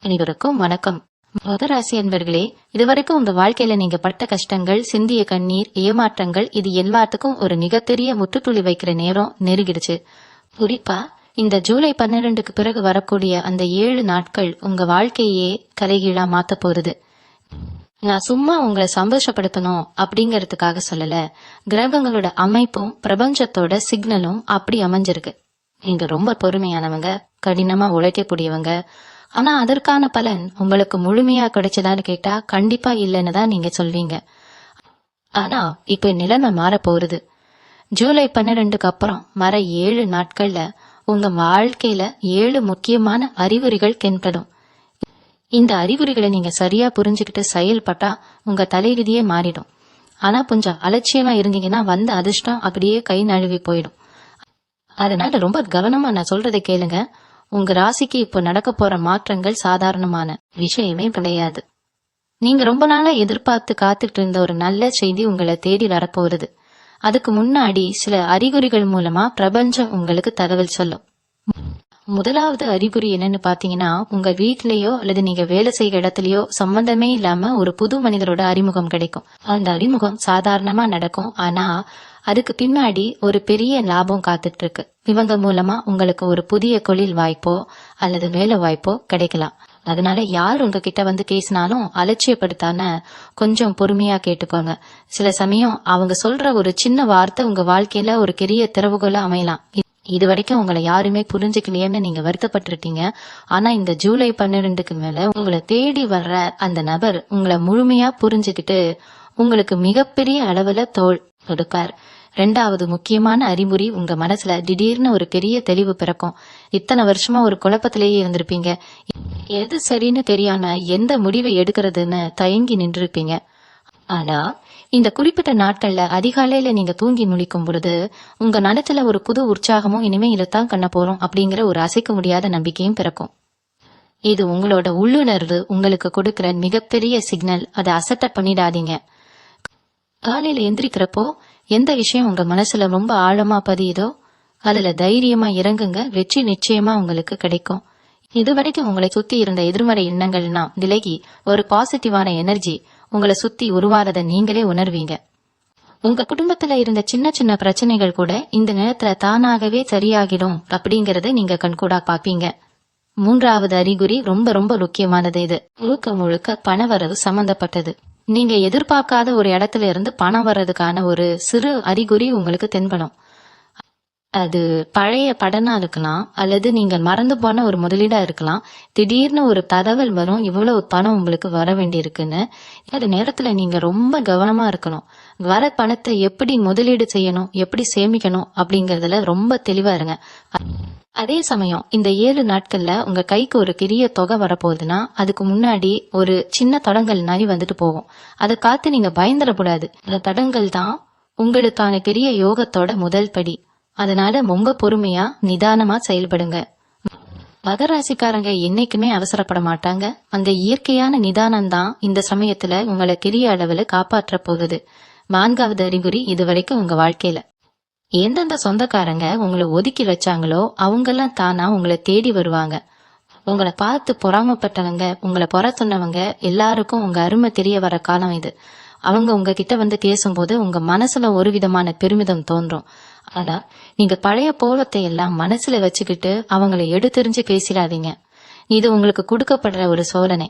அனைவருக்கும் வணக்கம். மகராசி அன்பர்களே, இதுவரைக்கும் உங்க வாழ்க்கையில நீங்க பட்ட கஷ்டங்கள், சிந்திய கண்ணீர், ஏமாற்றங்கள், இது எல்லாத்துக்கும் ஒரு மிகப்பெரிய முற்றுப்புள்ளி வைக்கிற நேரம் நெருங்கிடுச்சு. குறிப்பா இந்த ஜூலை 12க்கு பிறகு வரக்கூடிய அந்த 7 நாட்கள் உங்க வாழ்க்கையே தலைகீழா மாத்த போறது. நான் சும்மா உங்களை சந்தோஷப்படுத்தணும் அப்படிங்கறதுக்காக சொல்லல. கிரகங்களோட அமைப்பும் பிரபஞ்சத்தோட சிக்னலும் அப்படி அமைஞ்சிருக்கு. நீங்க ரொம்ப பொறுமையானவங்க, கடினமா உழைக்கக்கூடியவங்க. ஆனா அதற்கான பலன் உங்களுக்கு முழுமையா கிடைச்சதான்னு கேட்டா கண்டிப்பா இல்லைன்னு தான் நீங்க சொல்வீங்க. ஆனா இப்ப நிலைமை மாற போறது. ஜூலை 12க்கு அப்புறம் வர 7 நாட்கள்ல உங்க வாழ்க்கையில 7 முக்கியமான அறிகுறிகள் தென்படும். இந்த அறிகுறிகளை நீங்க சரியா புரிஞ்சுக்கிட்டு செயல்பட்டா உங்க தலைவிதியே மாறிடும். ஆனா கொஞ்சம் அலட்சியமா இருந்தீங்கன்னா வந்த அதிர்ஷ்டம் அப்படியே கை நழுவி போயிடும். அதனால ரொம்ப கவனமா நான் சொல்றதை கேளுங்க. உங்க ராசிக்கு இப்ப நடக்க போற மாற்றங்கள் சாதாரணமான விஷயமே கிடையாது. நீங்க ரொம்ப நாளா எதிர்பார்த்து காத்துட்டு இருந்த ஒரு நல்ல செய்தி உங்களை தேடி வரப்போறது. அதுக்கு முன்னாடி சில அறிகுறிகள் மூலமா பிரபஞ்சம் உங்களுக்கு தகவல் சொல்லும். முதலாவது அறிகுறி என்னன்னு பாத்தீங்கன்னா, உங்க வீட்லயோ அல்லது நீங்க வேலை செய்யற இடத்துலயோ சம்பந்தமே இல்லாம ஒரு புது மனிதரோட அறிமுகம் கிடைக்கும். அந்த அறிமுகம் சாதாரணமா நடக்கும். ஆனா அதுக்கு பின்னாடி ஒரு பெரிய லாபம் காத்துட்டு இருக்கு. இவங்க மூலமா உங்களுக்கு ஒரு புதிய தொழில் வாய்ப்போ அல்லது வேலை வாய்ப்போ கிடைக்கலாம். அதனால யார் உங்ககிட்ட வந்து பேசினாலும் அலட்சியப்படுத்தாம கொஞ்சம் பொறுமையா கேட்டுக்கோங்க. சில சமயம் அவங்க சொல்ற ஒரு சின்ன வார்த்தை உங்க வாழ்க்கையில ஒரு பெரிய திறவுகோலா அமையலாம். இது வரைக்கும் உங்களை யாருமே புரிஞ்சுக்கலையேன்னு நீங்க வருத்தப்பட்டிருக்கீங்க. ஆனா இந்த ஜூலை 12க்கு மேல உங்களை தேடி வர்ற அந்த நபர் உங்களை முழுமையா புரிஞ்சுக்கிட்டு உங்களுக்கு மிகப்பெரிய அளவுல தோள் கொடுப்பார். 2வது முக்கியமான அறிகுறி, உங்க மனசுல திடீர்னு ஒரு பெரிய தெளிவு பிறக்கும். இத்தனை வருஷமா ஒரு குழப்பத்திலேயே இருந்திருப்பீங்க. எது சரின்னு தெரியாம எந்த முடிவை எடுக்கிறதுன்னு தயங்கி நின்றுருப்பீங்க. ஆனா இந்த குறிப்பிட்ட நாட்கள்ல அதிகாலையில நீங்க தூங்கி முழிக்கும் பொழுது உங்க மனத்துல ஒரு புது உற்சாகமும் இனிமே இதைத்தான் கண்ண போறோம் அப்படிங்கிற ஒரு அசைக்க முடியாத நம்பிக்கையும் பிறக்கும். இது உங்களோட உள்ளுணர்வு உங்களுக்கு கொடுக்கிற மிகப்பெரிய சிக்னல். அதை அசட்ட பண்ணிடாதீங்க. காலையில எந்திரிக்கிறப்போ எந்த விஷயம் உங்க மனசுல ரொம்ப ஆழமா பதியுதோ அதுல தைரியமா இறங்குங்க. வெற்றி நிச்சயமா உங்களுக்கு கிடைக்கும். இதுவரைக்கும் உங்களை சுத்தி இருந்த எதிர்மறை எண்ணங்கள்னா விலகி ஒரு பாசிட்டிவான எனர்ஜி உங்களை சுத்தி உருவாறத நீங்களே உணர்வீங்க. உங்க குடும்பத்துல இருந்த சின்ன சின்ன பிரச்சனைகள் கூட இந்த நேரத்துல தானாகவே சரியாகிடும் அப்படிங்கறத நீங்க கண்கூடா பாப்பீங்க. 3வது அறிகுறி ரொம்ப ரொம்ப முக்கியமானது. இது முழுக்க முழுக்க பணவரவு சம்பந்தப்பட்டது. நீங்க எதிர்பார்க்காத ஒரு இடத்துல இருந்து பணம் வர்றதுக்கான ஒரு சிறு அறிகுறி உங்களுக்கு தென்படும். அது பழைய படனா இருக்கலாம், அல்லது நீங்க மறந்து போன ஒரு முதலீடா இருக்கலாம். திடீர்னு ஒரு தகவல் வரும், இவ்வளவு பணம் உங்களுக்கு வர வேண்டி இருக்குன்னு. அது நேரத்துல நீங்க ரொம்ப கவனமா இருக்கணும். வர பணத்தை எப்படி முதலீடு செய்யணும், எப்படி சேமிக்கணும் அப்படிங்கறதுல ரொம்ப தெளிவா இருங்க. அதே சமயம் இந்த 7 நாட்கள்ல உங்க கைக்கு ஒரு பெரிய தொகை வரப்போகுதுன்னா அதுக்கு முன்னாடி ஒரு சின்ன தடங்கள் நாரி வந்துட்டு போகும். அதை காத்து நீங்க பயந்துடக்கூடாது. அந்த தடங்கள் தான் உங்களுக்கான பெரிய யோகத்தோட முதல் படி. அதனால ரொம்ப பொறுமையா நிதானமா செயல்படுங்க. மகராசிக்காரங்க என்னைக்குமே அவசரப்பட மாட்டாங்க. அந்த இயற்கையான நிதானம் தான் இந்த சமயத்துல உங்களை பெரிய அளவுல காப்பாற்ற போகுது. 4வது அறிகுறி, இதுவரைக்கும் உங்க வாழ்க்கையில எந்தெந்த சொந்தக்காரங்க உங்களை ஒதுக்கி வச்சாங்களோ அவங்கெல்லாம் தானா உங்களை தேடி வருவாங்க. உங்களை பார்த்து பொறாமப்பட்டவங்க, உங்களை பொற சொன்னவங்க எல்லாருக்கும் உங்க அருமை தெரிய வர காலம் இது. அவங்க உங்ககிட்ட வந்து பேசும்போது உங்க மனசுல ஒரு விதமான பெருமிதம் தோன்றும். ஆனா நீங்க பழைய போலத்தை எல்லாம் மனசுல வச்சுக்கிட்டு அவங்களை எடுத்தெறிஞ்சு பேசிடாதீங்க. இது உங்களுக்கு கொடுக்கப்படுற ஒரு சோதனை.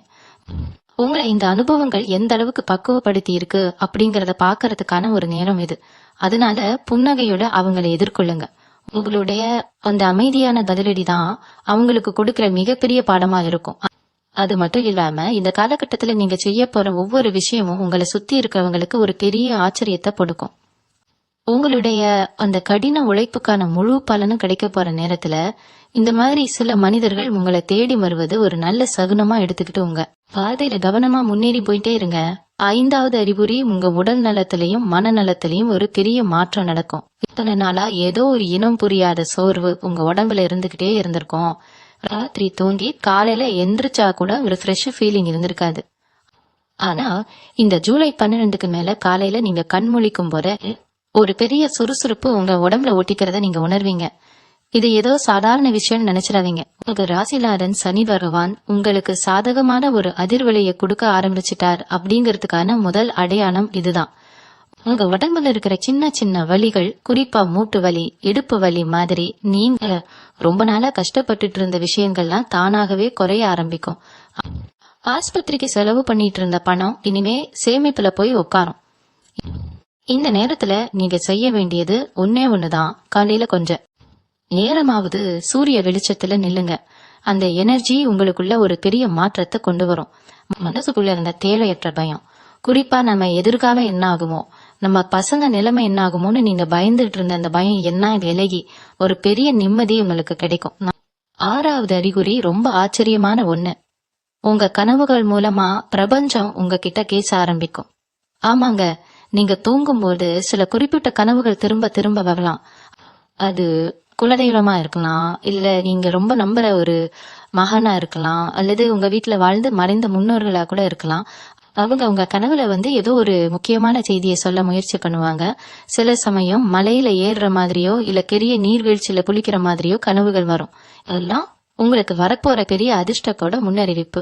உங்களை இந்த அனுபவங்கள் எந்த அளவுக்கு பக்குவப்படுத்தி இருக்கு அப்படிங்கறத பாக்குறதுக்கான ஒரு நேரம் இது. அதனால புன்னகையோட அவங்களை எதிர்கொள்ளுங்க. உங்களுடைய அந்த அமைதியான பதிலடி தான் அவங்களுக்கு கொடுக்கிற மிகப்பெரிய பாடமா இருக்கும். அது மட்டும் இல்லாம இந்த காலகட்டத்துல நீங்க செய்ய போற ஒவ்வொரு விஷயமும் உங்களை சுத்தி இருக்கிறவங்களுக்கு ஒரு பெரிய ஆச்சரியத்தை கொடுக்கும். உங்களுடைய அந்த கடின உழைப்புக்கான முழு பலனும் கிடைக்க போற நேரத்துல இந்த மாதிரி சில மனிதர்கள் உங்களை தேடி வருவது ஒரு நல்ல சகுனமா எடுத்துக்கிட்டு உங்க பாதையில கவனமா முன்னேறி போயிட்டே இருங்க. 5வது அறிகுறி, உங்க உடல் நலத்திலையும் மனநலத்திலையும் ஒரு பெரிய மாற்றம் நடக்கும். இத்தனை நாளா ஏதோ ஒரு இனம் புரியாத சோர்வு உங்க உடம்புல இருந்துகிட்டே இருந்திருக்கும். ராத்திரி தூங்கி காலையில எந்திரிச்சா கூட ஒரு ஃப்ரெஷ் ஃபீலிங் இருந்திருக்காது. ஆனா இந்த ஜூலை 12க்கு மேல காலையில நீங்க கண் முழிக்கும் போது ஒரு பெரிய சுறுசுறுப்பு உங்க உடம்புல ஒட்டிக்கிறத நீங்க உணர்வீங்க. இது ஏதோ சாதாரண விஷயம் நினைச்சிடாதீங்க. உங்க ராசிநாதன் சனி பகவான் உங்களுக்கு சாதகமான ஒரு அதிர்வலையை கொடுக்க ஆரம்பிச்சிட்டார் அப்படிங்கறதுக்கான முதல் அடையாளம் இதுதான். உங்க உடம்புல இருக்கிற சின்ன சின்ன வலிகள், குறிப்பா மூட்டு வலி, இடுப்பு வலி மாதிரி நீங்க ரொம்ப நாளா கஷ்டப்பட்டுட்டு இருந்த விஷயங்கள்லாம் தானாகவே குறைய ஆரம்பிக்கும். ஆஸ்பத்திரிக்கு செலவு பண்ணிட்டு இருந்த பணம் இனிமே சேமிப்புல போய் உட்காரும். இந்த நேரத்துல நீங்க செய்ய வேண்டியது ஒன்னே ஒண்ணுதான். காலையில கொஞ்சம் நேரமாவது சூரிய வெளிச்சத்துல நில்லுங்க. அந்த எனர்ஜி உங்களுக்குள்ள ஒரு பெரிய மாற்றத்தை கொண்டு வரும். மனசுக்குள்ள இருந்த தேவையற்ற பயம், குறிப்பா நம்ம எதிர்காலம் என்ன ஆகுமோ, நம்ம பசங்க நிலைமை என்ன ஆகுமோன்னு நீங்க பயந்துட்டு இருந்த அந்த பயம் என்ன விலகி ஒரு பெரிய நிம்மதி உங்களுக்கு கிடைக்கும். 6வது அறிகுறி ரொம்ப ஆச்சரியமான ஒண்ணு. உங்க கனவுகள் மூலமா பிரபஞ்சம் உங்ககிட்ட பேச ஆரம்பிக்கும். ஆமாங்க, நீங்க தூங்கும்போது சில குறிப்பிட்ட கனவுகள் திரும்ப திரும்ப வரலாம். அது குலதெய்வமா இருக்கலாம், இல்ல நீங்க ரொம்ப நம்புற ஒரு மகானா இருக்கலாம், அல்லது உங்க வீட்டுல வாழ்ந்து மறைந்த முன்னோர்களா கூட இருக்கலாம். அவங்க உங்க கனவுல ஏதோ ஒரு முக்கியமான செய்தியை சொல்ல முயற்சி பண்ணுவாங்க. சில சமயம் மலையில ஏறுற மாதிரியோ இல்ல பெரிய நீர்வீழ்ச்சியில குளிக்கிற மாதிரியோ கனவுகள் வரும். அதெல்லாம் உங்களுக்கு வரப்போற பெரிய அதிர்ஷ்டத்தோட முன்னறிவிப்பு.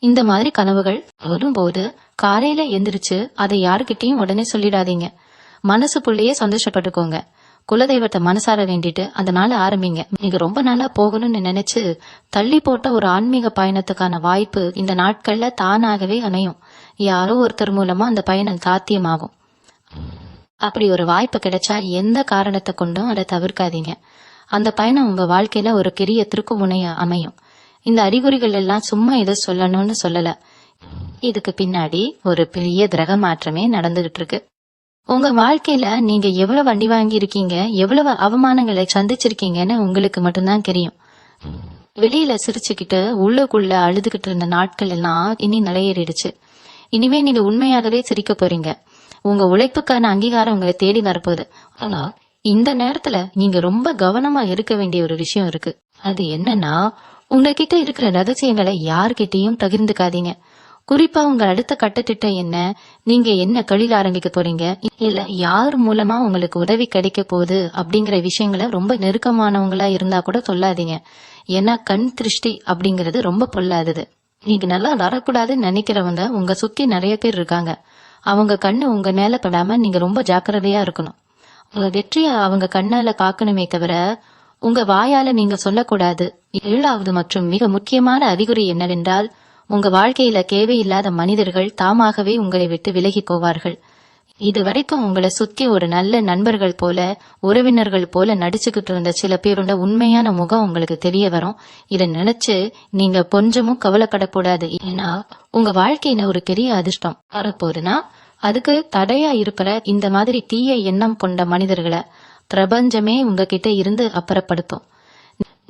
இந்த மாதிரி கனவுகள் வரும்போது காலையில எந்திரிச்சு அதை யாருக்கிட்டையும் உடனே சொல்லிடாதீங்க. மனசுக்குள்ளேயே சந்தோஷப்பட்டுக்கோங்க. குலதெய்வத்தை மனசார வேண்டிட்டு அந்த நாளை ஆரம்பிங்க. நீங்க ரொம்ப நாளா போகணும்னு நினைச்சு தள்ளி போட்ட ஒரு ஆன்மீக பயணத்துக்கான வாய்ப்பு இந்த நாட்கள்ல தானாகவே அமையும். யாரோ ஒருத்தர் மூலமா அந்த பயணம் சாத்தியமாகும். அப்படி ஒரு வாய்ப்பு கிடைச்சா எந்த காரணத்தை கொண்டும் அதை தவிர்க்காதீங்க. அந்த பயணம் உங்க வாழ்க்கையில ஒரு பெரிய திருப்புமுனைய அமையும். இந்த அறிகுறிகள் எல்லாம் சும்மா ஏதோ சொல்லணும்னு சொல்லல. இதுக்கு பின்னாடி ஒரு பெரிய கிரக மாற்றமே நடந்துகிட்டு இருக்கு. உங்க வாழ்க்கையில நீங்க எவ்வளவு வண்டி வாங்கி இருக்கீங்க, எவ்வளவு அவமானங்களை சந்திச்சிருக்கீங்கன்னு உங்களுக்கு மட்டும்தான் தெரியும். வெளியில சிரிச்சுக்கிட்டு உள்ளுக்குள்ள அழுதுகிட்டு இருந்த நாட்கள் எல்லாம் இனி நிலையேறிடுச்சு. இனிமே நீங்க உண்மையாகவே சிரிக்க போறீங்க. உங்க உழைப்புக்கான அங்கீகாரம் உங்களை தேடி வரப்போகுது. ஆனா இந்த நேரத்துல நீங்க ரொம்ப கவனமா இருக்க வேண்டிய ஒரு விஷயம் இருக்கு. அது என்னன்னா, உங்ககிட்ட இருக்கிற ரகசியங்களை யார்கிட்டயும் பகிர்ந்துக்காதீங்க. குறிப்பா உங்க அடுத்த கட்டத்திட்டம் என்ன, நீங்க என்ன தொழில் ஆரம்பிக்க போறீங்க, இல்ல யார் மூலமா உங்களுக்கு உதவி கிடைக்க போகுது அப்படிங்கிற விஷயங்களை ரொம்ப நெருக்கமானவங்களா இருந்தா கூட சொல்லாதீங்க. ஏன்னா கண் திருஷ்டி அப்படிங்கறது ரொம்ப பொல்லாதது. நீங்க நல்லா வரக்கூடாதுன்னு நினைக்கிறவங்க உங்க சுத்தி நிறைய பேர் இருக்காங்க. அவங்க கண்ணு உங்க மேல படாம நீங்க ரொம்ப ஜாக்கிரதையா இருக்கணும். உங்க வெற்றிய அவங்க கண்ணால காக்கணுமே தவிர உங்க வாயால நீங்க சொல்லக்கூடாது. 7வது மற்றும் மிக முக்கியமான அறிகுறி என்னவென்றால், உங்க வாழ்க்கையில தேவையில்லாத மனிதர்கள் தாமாகவே உங்களை விட்டு விலகி போவார்கள். இது வரைக்கும் உங்களை சுத்தி ஒரு நல்ல நண்பர்கள் போல, உறவினர்கள் போல நடிச்சுக்கிட்டு இருந்த சில பேரோட உண்மையான முகம் உங்களுக்கு தெரிய வரும். இதை நினைச்சு நீங்க கொஞ்சமும் கவலைப்படக்கூடாது. ஏன்னா உங்க வாழ்க்கையில ஒரு பெரிய அதிர்ஷ்டம் வரப்போகுதுன்னா அதுக்கு தடையா இருப்பற இந்த மாதிரி தீய எண்ணம் கொண்ட மனிதர்களை பிரபஞ்சமே உங்ககிட்ட இருந்து அப்புறப்படுத்தும்.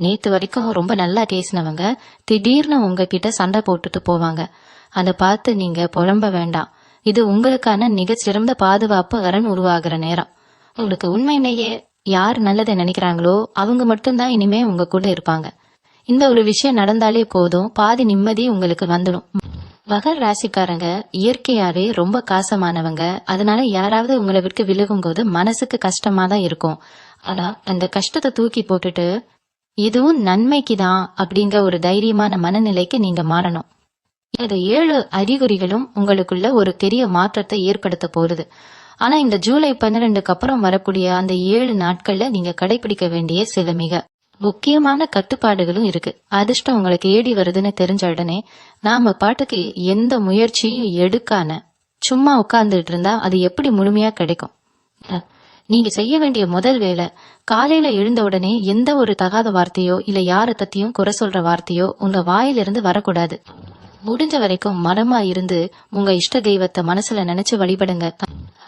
நேத்து வரைக்கும் ரொம்ப நல்லா பேசினவங்க திடீர்னு உங்ககிட்ட சண்டை போட்டுட்டு போவாங்க. அதை பார்த்து நீங்க புலம்ப வேண்டாம். இது உங்களுக்கான மிக சிறந்த பாதுகாப்பு அரண் உருவாகிற நேரம். உங்களுக்கு உண்மையிலேயே யார் நல்லதை நினைக்கிறாங்களோ அவங்க மட்டும்தான் இனிமே உங்க கூட இருப்பாங்க. இந்த ஒரு விஷயம் நடந்தாலே போதும், பாதி நிம்மதி உங்களுக்கு வந்துடும். மகர ராசிக்காரங்க இயற்கையாவே ரொம்ப காசமானவங்க. அதனால யாராவது உங்களை விட்டு விலகும் போது மனசுக்கு கஷ்டமா தான் இருக்கும். ஆனா அந்த கஷ்டத்தை தூக்கி போட்டுட்டு இதுவும் நன்மைக்குதான் அப்படிங்கிற ஒரு தைரியமான மனநிலைக்கு நீங்க மாறணும். இந்த 7 அறிகுறிகளும் உங்களுக்குள்ள ஒரு பெரிய மாற்றத்தை ஏற்படுத்த போகுது. ஆனா இந்த ஜூலை 12க்கு அப்புறம் வரக்கூடிய அந்த 7 நாட்கள்ல நீங்க கடைபிடிக்க வேண்டிய சில மிக முக்கியமான கட்டுப்பாடுகளும் இருக்கு. அதிர்ஷ்டம் உங்களுக்கு ஏடி வருதுன்னு தெரிஞ்ச உடனே நாம பாட்டுக்கு எந்த முயற்சியும் எடுக்காம சும்மா உட்கார்ந்துட்டு இருந்தா அது எப்படி முழுமையா கிடைக்கும்? நீங்க செய்ய வேண்டிய முதல் வேலை, காலையில எழுந்த உடனே எந்த ஒரு தகாத வார்த்தையோ இல்ல யார தத்தியும் குறை சொல்ற வார்த்தையோ உங்க வாயிலிருந்து வரக்கூடாது. முடிஞ்ச வரைக்கும் மனமா இருந்து உங்க இஷ்ட தெய்வத்தை மனசுல நினைச்சு வழிபடுங்க.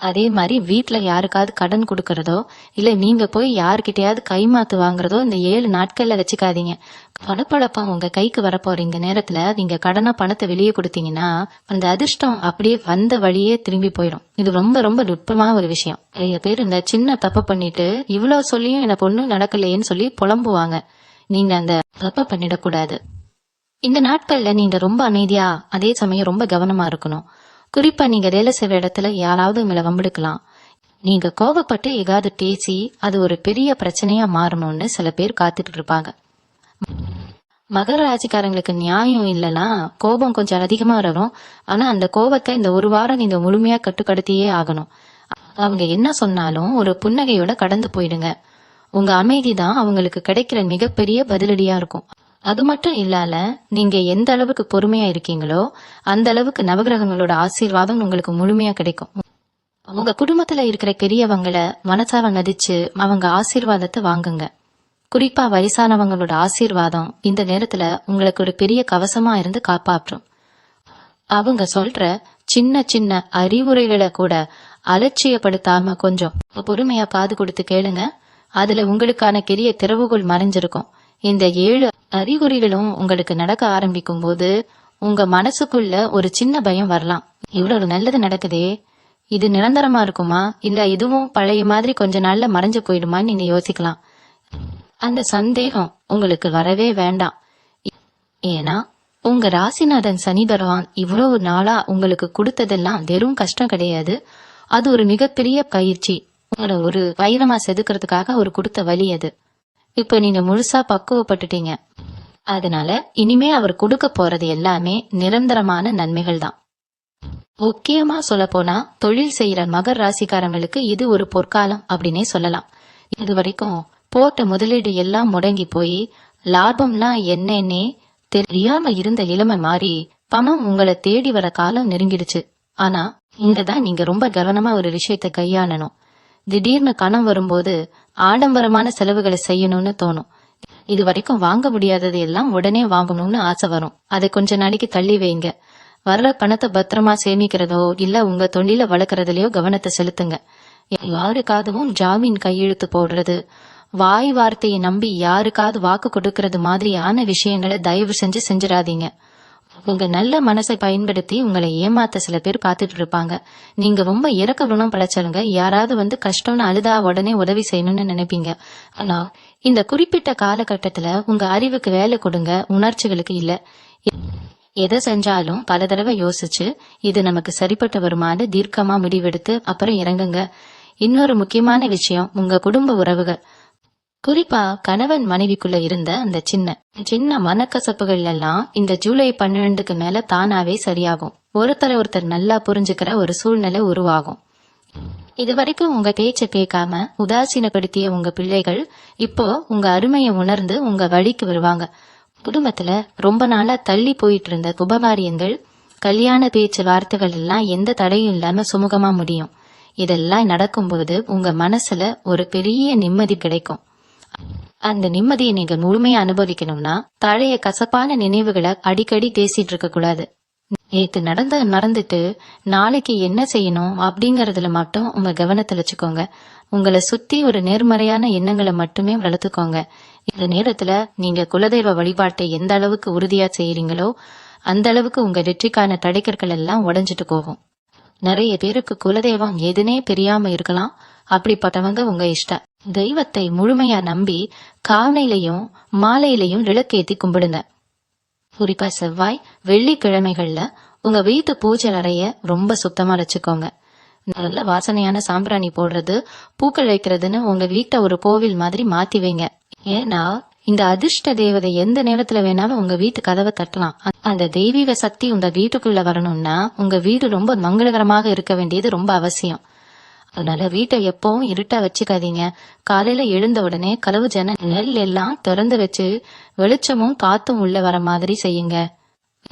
அதே மாதிரி வீட்டுல யாருக்காவது கடன் கொடுக்கறதோ இல்ல நீங்க போய் யாருக்கிட்டையாவது கைமாத்து வாங்குறதோ இந்த 7 நாட்கள்ல வச்சுக்காதீங்க. பணப்பழப்பம் உங்க கைக்கு வரப்போறீங்க நேரத்துல நீங்க கடனா பணத்தை வெளியே கொடுத்தீங்கன்னா அந்த அதிர்ஷ்டம் அப்படியே வந்த வழியே திரும்பி போயிடும். இது ரொம்ப ரொம்ப நுட்பமான ஒரு விஷயம். நிறைய பேர் இந்த சின்ன தப்பு பண்ணிட்டு இவ்வளவு சொல்லியும் எனக்கு ஒண்ணும் நடக்கலையேன்னு சொல்லி புலம்புவாங்க. நீங்க அந்த தப்பை பண்ணிடக்கூடாது. இந்த நாட்கள்ல நீங்க ரொம்ப அமைதியா அதே சமயம் ரொம்ப கவனமா இருக்கணும். குறிப்பா நீங்க வேலை செய்ற இடத்துல யாராவது உங்களை வம்பெடுக்கலாம். நீங்க கோபப்பட்டு ஏதாவது பேசி அது ஒரு பெரிய பிரச்சனையா மாறணும்னு சில பேர் காத்துட்டு இருப்பாங்க. மகர ராசிக்காரங்களுக்கு நியாயம் இல்லனா கோபம் கொஞ்சம் அதிகமா வரும். ஆனா அந்த கோபத்தை இந்த ஒரு வாரம் நீங்க முழுமையா கட்டுப்படுத்தியே ஆகணும். அவங்க என்ன சொன்னாலும் ஒரு புன்னகையோட கடந்து போயிடுங்க. உங்க அமைதிதான் அவங்களுக்கு கிடைக்கிற மிகப்பெரிய பதிலடியா இருக்கும். அது மட்டும் இல்லால நீங்க எந்த அளவுக்கு பொறுமையா இருக்கீங்களோ அந்த அளவுக்கு நவகிரகங்களோட ஆசீர்வாதம் உங்களுக்கு முழுமையா கிடைக்கும். உங்க குடும்பத்துல இருக்கிற பெரியவங்களை மனசார மதிச்சு அவங்க ஆசீர்வாதத்தை வாங்குங்க. குறிப்பா வயசானவங்களோட ஆசீர்வாதம் இந்த நேரத்துல உங்களுக்கு ஒரு பெரிய கவசமா இருந்து காப்பாற்றும். அவங்க சொல்ற சின்ன சின்ன அறிவுரைகளை கூட அலட்சியப்படுத்தாம கொஞ்சம் பொறுமையா காது கொடுத்து கேளுங்க. அதுல உங்களுக்கான பெரிய திறவுகோல் மறைஞ்சிருக்கும். இந்த 7 அறிகுறிகளும் உங்களுக்கு நடக்க ஆரம்பிக்கும் போது உங்க மனசுக்குள்ள ஒரு சின்ன பயம் வரலாம். இவ்வளவு நல்லது நடக்குதே, இது நிரந்தரமா இருக்குமா இல்ல இதுவும் பழைய மாதிரி கொஞ்ச நாள்ல மறைஞ்சு போயிடுமான்னு நீங்க யோசிக்கலாம். அந்த சந்தேகம் உங்களுக்கு வரவே வேண்டாம். ஏன்னா உங்க ராசிநாதன் சனி பகவான் இவ்வளவு நாளா உங்களுக்கு கொடுத்ததெல்லாம் வெறும் கஷ்டம் கிடையாது. அது ஒரு மிகப்பெரிய பயிற்சி. உங்களை ஒரு வைரமா செதுக்கிறதுக்காக அவர் கொடுத்த வழி அது. இப்ப நீங்க முழுசா பக்குவப்பட்டுட்டீங்க. அதனால இனிமே அவர் கொடுக்க போறது எல்லாமே நிரந்தரமான நன்மைகள் தான். முக்கியமா சொல்ல போனா தொழில் செய்யற மகர ராசிக்காரங்களுக்கு இது ஒரு பொற்காலம் அப்படின்னே சொல்லலாம். இது வரைக்கும் போட்ட முதலீடு எல்லாம் முடங்கி போய் லாபம்லாம் என்னன்னே தெரியாம இருந்த நிலைமை மாறி பணம் உங்களை தேடி வர காலம் நெருங்கிடுச்சு. ஆனா இங்கதான் நீங்க ரொம்ப கவனமா ஒரு விஷயத்த கையாளணும். திடீர்னு கணம் வரும்போது ஆடம்பரமான செலவுகளை செய்யணும்னு தோணும். இது வரைக்கும் வாங்க முடியாதது எல்லாம் உடனே வாங்கணும்னு ஆசை வரும். அதை கொஞ்ச நாளைக்கு தள்ளி வைங்க. வர்ற பணத்தை பத்திரமா சேமிக்கிறதோ இல்ல உங்க தொழில வளர்க்கறதுலயோ கவனத்தை செலுத்துங்க. யாருக்காகவும் ஜாமீன் கையெழுத்து போடுறது, வாய் வார்த்தையை நம்பி யாருக்காவது வாக்கு கொடுக்கறது மாதிரியான விஷயங்களை தயவு செஞ்சு செஞ்சிடாதீங்க. உங்க நல்ல மனசை பயன்படுத்தி உங்களை ஏமாத்த சில பேர் காத்துட்டு இருப்பாங்க. நீங்க ரொம்ப இறக்க குணம் படைச்சவங்க. யாராவது வந்து கஷ்டம்னு அழுதா உடனே உதவி செய்யணும்னு நினைப்பீங்க. ஆனா இந்த குறிப்பிட்ட காலகட்டத்துல உங்க அறிவுக்கு வேலை கொடுங்க, உணர்ச்சிகளுக்கு இல்ல. எதை செஞ்சாலும் பல தடவை யோசிச்சு இது நமக்கு சரிப்பட்டு வருமானு தீர்க்கமா முடிவெடுத்து அப்புறம் இறங்குங்க. இன்னொரு முக்கியமான விஷயம், உங்க குடும்ப உறவுகள், குறிப்பா கணவன் மனைவிக்குள்ள இருந்த அந்த சின்ன சின்ன மனக்கசப்புகள் எல்லாம் இந்த ஜூலை 12க்கு மேல தானாவே சரியாகும். ஒருத்தர் நல்லா புரிஞ்சுக்கிற ஒரு சூழ்நிலை உருவாகும். இதுவரைக்கும் உங்க பேச்ச கேட்காம உதாசீனப்படுத்திய உங்க பிள்ளைகள் இப்போ உங்க அருமையை உணர்ந்து உங்க வழிக்கு வருவாங்க. குடும்பத்துல ரொம்ப நாளா தள்ளி போயிட்டு இருந்த சுபகாரியங்கள், கல்யாண பேச்சு வார்த்தைகள் எல்லாம் எந்த தடையும் இல்லாம சுமூகமா முடியும். இதெல்லாம் நடக்கும்போது உங்க மனசுல ஒரு பெரிய நிம்மதி கிடைக்கும். அந்த நிம்மதியை நீங்க முழுமையா அனுபவிக்கணும்னா பழைய கசப்பான நினைவுகளை அடிக்கடி பேசிட்டு இருக்க கூடாது. நேத்து நடந்துட்டு நாளைக்கு என்ன செய்யணும் அப்படிங்கறதுல மட்டும் உங்க கவனத்தை வச்சுக்கோங்க. உங்களை சுத்தி ஒரு நேர்மறையான எண்ணங்களை மட்டுமே வளர்த்துக்கோங்க. இந்த நேரத்துல நீங்க குலதெய்வ வழிபாட்டை எந்த அளவுக்கு உறுதியா செய்யறீங்களோ அந்த அளவுக்கு உங்க வெற்றிக்கான தடைக்கற்கள் எல்லாம் உடைஞ்சிட்டு போகும். நிறைய பேருக்கு குலதெய்வம் எதுனே தெரியாம இருக்கலாம். அப்படிப்பட்டவங்க உங்க இஷ்டம். தெய்வத்தை முழுமையா நம்பி காலையிலையும் மாலையிலையும் விளக்கேத்தி கும்பிடுங்க. குறிப்பா செவ்வாய் வெள்ளிக்கிழமைகள்ல உங்க வீட்டு பூஜை அறைய ரொம்ப சுத்தமா வச்சுக்கோங்க. நல்ல வாசனையான சாம்பிராணி போடுறது, பூக்கள் வைக்கிறதுன்னு உங்க வீட்டை ஒரு கோவில் மாதிரி மாத்தி வைங்க. ஏன்னா இந்த அதிர்ஷ்ட தேவதை எந்த நேரத்துல வேணாலும் உங்க வீட்டு கதவை தட்டலாம். அந்த தெய்வீக சக்தி உங்க வீட்டுக்குள்ள வரணும்னா உங்க வீடு ரொம்ப மங்களகரமாக இருக்க வேண்டியது ரொம்ப அவசியம். அதனால வீட்டை எப்பவும் இருட்டா வச்சுக்காதீங்க. காலையில எழுந்த உடனே கதவு ஜன்னல் எல்லாம் திறந்து வச்சு வெளிச்சமும் காத்தும் உள்ள வர மாதிரி செய்யுங்க.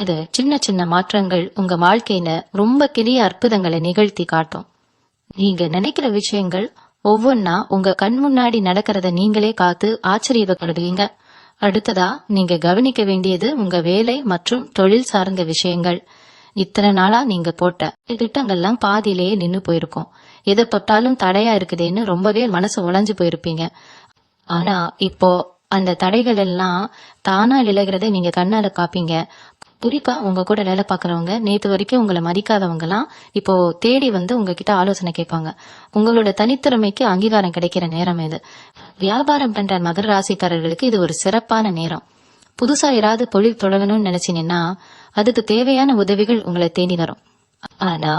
இது சின்ன சின்ன மாற்றங்கள் உங்க வாழ்க்கையில ரொம்ப பெரிய அற்புதங்களை நிகழ்த்தி காட்டும். நீங்க நினைக்கிற விஷயங்கள் ஒவ்வொன்னா உங்க கண் முன்னாடி நடக்கிறத நீங்களே காத்து ஆச்சரியப்படுவீங்க. அடுத்ததா நீங்க கவனிக்க வேண்டியது உங்க வேலை மற்றும் தொழில் சார்ந்த விஷயங்கள். இத்தனை நாளா நீங்க போட்ட திட்டங்கள்லாம் பாதியிலேயே நின்னு போயிருக்கும். எதை தொட்டாலும் தடையா இருக்குதுன்னு ரொம்பவே மனசு உடைஞ்சு போயிருப்பீங்க. ஆனா இப்போ அந்த தடைகள் எல்லாம் தானா விலகிறத நீங்க கண்ணால காப்பீங்க. குறிப்பா உங்க கூட வேலை பாக்குறவங்க, நேத்து வரைக்கும் உங்களை மதிக்காதவங்க எல்லாம் இப்போ தேடி வந்து உங்ககிட்ட ஆலோசனை கேட்பாங்க. உங்களோட தனித்திறமைக்கு அங்கீகாரம் கிடைக்கிற நேரம் இது. வியாபாரம் பண்ற மகர ராசிக்காரர்களுக்கு இது ஒரு சிறப்பான நேரம். புதுசா ஏதாவது தொழில் தொடங்கணும்னு நினைச்சீங்கன்னா அதுக்கு தேவையான உதவிகள் உங்களை தேடி வரும். ஆனா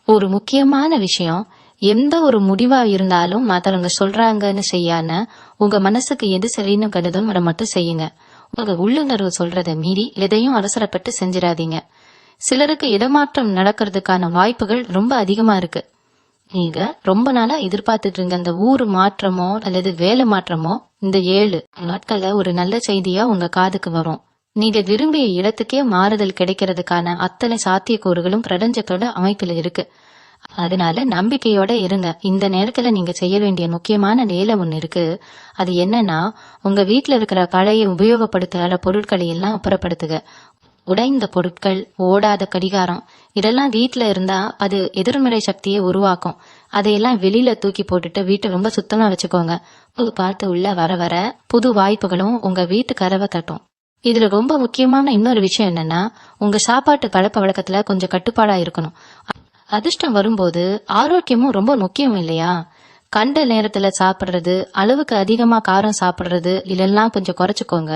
ஒரு முக்கியமான விஷயம், எந்த ஒரு முடிவா இருந்தாலும் மத்தவங்க சொல்றாங்கன்னு செய்யாம உங்க மனசுக்கு எது சரின்னு கருதும் அதை மட்டும் செய்யுங்க. உங்க உள்ளுணர்வு சொல்றதை மீறி எதையும் அவசரப்பட்டு செஞ்சிடாதீங்க. சிலருக்கு இடமாற்றம் நடக்கிறதுக்கான வாய்ப்புகள் ரொம்ப அதிகமா இருக்கு. நீங்க ரொம்ப நாளா எதிர்பார்த்துட்டு இருந்த அந்த ஊர் மாற்றமோ அல்லது வேலை மாற்றமோ இந்த 7 நாட்கள்ல ஒரு நல்ல செய்தியா உங்க காதுக்கு வரும். நீங்க விரும்பிய இடத்துக்கே மாறுதல் கிடைக்கிறதுக்கான அத்தனை சாத்தியக்கூறுகளும் பிரபஞ்சத்தோட அமைப்புல இருக்கு. அதனால நம்பிக்கையோட இருங்க. இந்த நேரத்துல நீங்க செய்ய வேண்டிய முக்கியமான வேலை ஒண்ணு இருக்கு. அது என்னன்னா, உங்க வீட்டுல இருக்கிற பழைய உபயோகப்படுத்தாத பொருட்களை எல்லாம் அப்புறப்படுத்துக. உடைந்த பொருட்கள், ஓடாத கடிகாரம் இதெல்லாம் வீட்டுல இருந்தா அது எதிர்மறை சக்தியை உருவாக்கும். அதையெல்லாம் வெளியில தூக்கி போட்டுட்டு வீட்டை ரொம்ப சுத்தமா வச்சுக்கோங்க. புது பார்த்து உள்ள வர வர புது வாய்ப்புகளும் உங்க வீட்டு கதவை தட்டும். இதுல ரொம்ப முக்கியமான இன்னொரு விஷயம் என்னன்னா, உங்க சாப்பாட்டு பழக்க வழக்கத்துல கொஞ்சம் கட்டுப்பாடா இருக்கணும். அதிர்ஷ்டம் வரும்போது ஆரோக்கியமும் ரொம்ப முக்கியம் இல்லையா? கண்ட நேரத்துல சாப்பிடுறது, அளவுக்கு அதிகமா காரம் சாப்பிடுறது இதெல்லாம் கொஞ்சம் குறைச்சுக்கோங்க.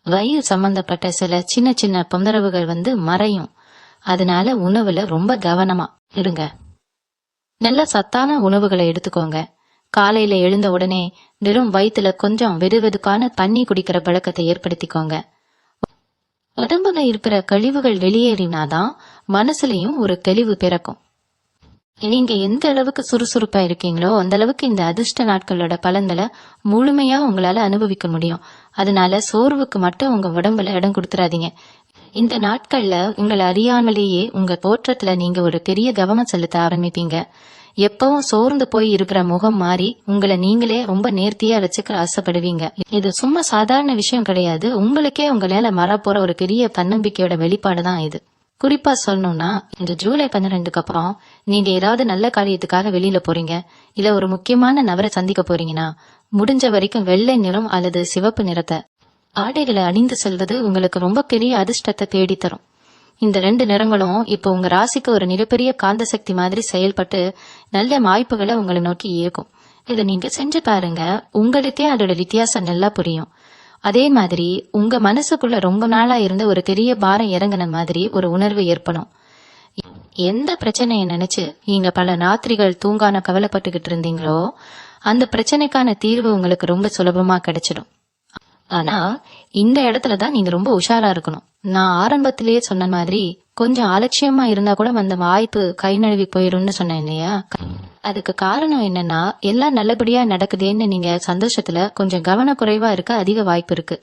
வயிறு சம்பந்தப்பட்ட சில சின்ன சின்ன தொந்தரவுகள் மறையும். அதனால உணவுல ரொம்ப கவனமா இருங்க. நல்ல சத்தான உணவுகளை எடுத்துக்கோங்க. காலையில எழுந்த உடனே வெறும் வயிற்றுல கொஞ்சம் வெதுவெதுக்கான தண்ணி குடிக்கிற பழக்கத்தை ஏற்படுத்திக்கோங்க. உடம்புல இருக்கிற கழிவுகள் வெளியேறினாதான் மனசுலயும் ஒரு தெளிவு பிறக்கும். நீங்க எந்த அளவுக்கு சுறுசுறுப்பா இருக்கீங்களோ அந்த அளவுக்கு இந்த அதிர்ஷ்ட நாட்களோட பலன்களை முழுமையா உங்களால அனுபவிக்க முடியும். அதனால சோர்வுக்கு மட்டும் உங்க உடம்புல இடம் கொடுத்துறாதீங்க. இந்த நாட்கள்ல உங்களை அறியாமலேயே உங்க தோற்றத்துல நீங்க ஒரு பெரிய கவனம் செலுத்த ஆரம்பிப்பீங்க. எப்பவும் சோர்ந்து போய் இருக்கிற முகம் மாறி உங்களை நீங்களே ரொம்ப நேர்த்தியா வச்சுக்க ஆசைப்படுவீங்க. இது சும்மா சாதாரண விஷயம் கிடையாது. உங்களுக்கே உங்களால மறப்போற ஒரு பெரிய தன்னம்பிக்கையோட வெளிப்பாடுதான் இது. குறிப்பா சொல்லணும்னா, இந்த ஜூலை 12க்கு அப்புறம் நீங்க ஏதாவது நல்ல காரியத்துக்காக வெளியில போறீங்க, இல்ல ஒரு முக்கியமான நபரை சந்திக்க போறீங்கன்னா முடிஞ்ச வரைக்கும் வெள்ளை நிறம் அல்லது சிவப்பு நிறத்தை ஆடைகளை அணிந்து செல்வது உங்களுக்கு ரொம்ப பெரிய அதிர்ஷ்டத்தை தேடித்தரும். இந்த 2 நிறங்களும் இப்போ உங்க ராசிக்கு ஒரு மிகப்பெரிய காந்த சக்தி மாதிரி செயல்பட்டு நல்ல வாய்ப்புகளை உங்களை நோக்கி இயக்கும். இதை நீங்க செஞ்சு பாருங்க. உங்களுக்கே அதோட வித்தியாசம் நல்லா புரியும். அதே மாதிரி உங்க மனசுக்குள்ள ரொம்ப நாளா இருந்த ஒரு பெரிய பாரம் இறங்கின மாதிரி ஒரு உணர்வு ஏற்படும். எந்த பிரச்சனையை நினைச்சு நீங்க பல ராத்திரிகள் தூங்கான கவலைப்பட்டுக்கிட்டு இருந்தீங்களோ அந்த பிரச்சனைக்கான தீர்வு உங்களுக்கு ரொம்ப சுலபமா கிடைச்சிடும். ஆனா இந்த இடத்துலதான் நீங்க ரொம்ப உஷாரா இருக்கணும். நான் ஆரம்பத்திலேயே சொன்ன மாதிரி கொஞ்சம் அலட்சியமா இருந்தா கூட அந்த வாய்ப்பு கை நழுவி போயிரும்னு சொன்னேன் இல்லையா? அதுக்கு காரணம் என்னன்னா, எல்லாம் நல்லபடியா நடக்குதேன்னு நீங்க சந்தோஷத்துல கொஞ்சம் கவனக்குறைவா இருக்க அதிக வாய்ப்பு இருக்கு.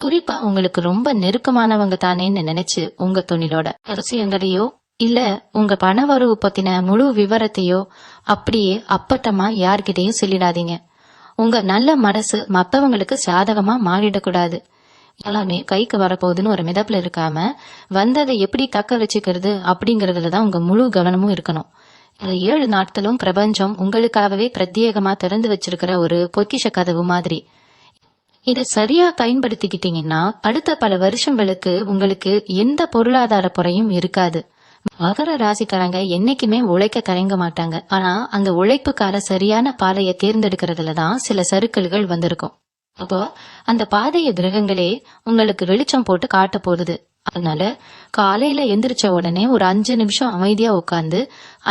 குறிப்பா உங்களுக்கு ரொம்ப நெருக்கமானவங்க தானேன்னு நினைச்சு உங்க தொழிலோட ரகசியங்களையோ இல்ல உங்க பண வரவு பத்தின முழு விவரத்தையோ அப்படியே அப்பட்டமா யார்கிட்டையும் சொல்லிடாதீங்க. உங்க நல்ல மனசு மத்தவங்களுக்கு சாதகமா மாறிடக்கூடாது. எல்லாமே கைக்கு வரப்போகுதுன்னு ஒரு மிதப்புல இருக்காம வந்ததை எப்படி தக்க வச்சுக்கிறது அப்படிங்கறதுலதான் உங்க முழு கவனமும் இருக்கணும். 7 நாட்களும் பிரபஞ்சம் உங்களுக்காகவே பிரத்யேகமா திறந்து வச்சிருக்கிற ஒரு பொக்கிஷ கதவு மாதிரி. இதை சரியா பயன்படுத்திக்கிட்டீங்கன்னா அடுத்த பல வருஷங்களுக்கு உங்களுக்கு எந்த பொருளாதார குறையும் இருக்காது. மகர ராசிக்காரங்க என்னைக்குமே உழைக்க தயங்க மாட்டாங்க. ஆனா அந்த உழைப்புக்கார சரியான பாதையை தேர்ந்தெடுக்கிறதுலதான் சில சறுக்கல்கள் வந்திருக்கும். அப்போ அந்த பாதைய கிரகங்களே உங்களுக்கு வெளிச்சம் போட்டு காட்ட போகுது. அதனால காலையில எந்திரிச்ச உடனே ஒரு 5 நிமிஷம் அமைதியா உட்கார்ந்து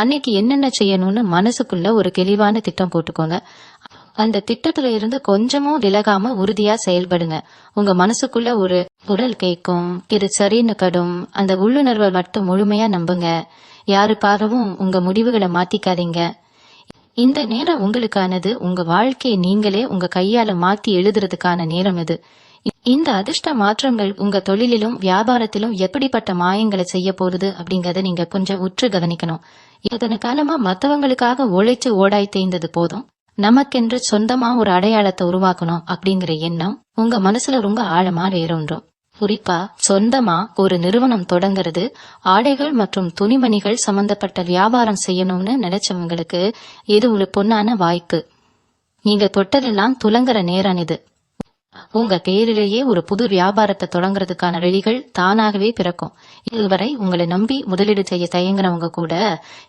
அன்னைக்கு என்னென்ன செய்யணும்னு மனசுக்குள்ள ஒரு தெளிவான திட்டம் போட்டுக்கோங்க. அந்த திட்டத்துல இருந்து கொஞ்சமும் விலகாம உறுதியா செயல்படுங்க. உங்க மனசுக்குள்ள ஒரு குரல் கேட்கும், இது சரின்னு கடும். அந்த உள்ளுணர்வை மட்டும் முழுமையா நம்புங்க. யாருக்காகவும் உங்க முடிவுகளை மாத்திக்காதீங்க. இந்த நேரம் உங்களுக்கானது. உங்க வாழ்க்கையை நீங்களே உங்க கையால மாத்தி எழுதுறதுக்கான நேரம் இது. இந்த அதிர்ஷ்ட மாற்றங்கள் உங்க தொழிலிலும் வியாபாரத்திலும் எப்படிப்பட்ட மாயங்களை செய்ய போகுது அப்படிங்கறத நீங்க கொஞ்சம் உற்று கவனிக்கணும். இதன காலமா மத்தவங்களுக்காக உழைச்சு ஓடாய் தேய்ந்தது போதும், நமக்கென்று சொந்தமா ஒரு அடையாளத்தை உருவாக்கணும் அப்படிங்கிற எண்ணம் உங்க மனசுல ரொம்ப ஆழமா வேரூன்றும். குறிப்பா சொந்தமா ஒரு நிறுவனம் தொடங்குறது, ஆடைகள் மற்றும் துணிமணிகள் சம்பந்தப்பட்ட வியாபாரம் செய்யணும்னு நினைச்சவங்களுக்கு இது ஒரு பொன்னான வாய்ப்பு. நீங்க தொட்டதெல்லாம் துலங்குற நேரம் இது. உங்க பேரிலேயே ஒரு புது வியாபாரத்தை தொடங்குறதுக்கான வழிகள் தானாகவே பிறக்கும். இதுவரை உங்களை நம்பி முதலீடு செய்ய தயங்குனவங்க கூட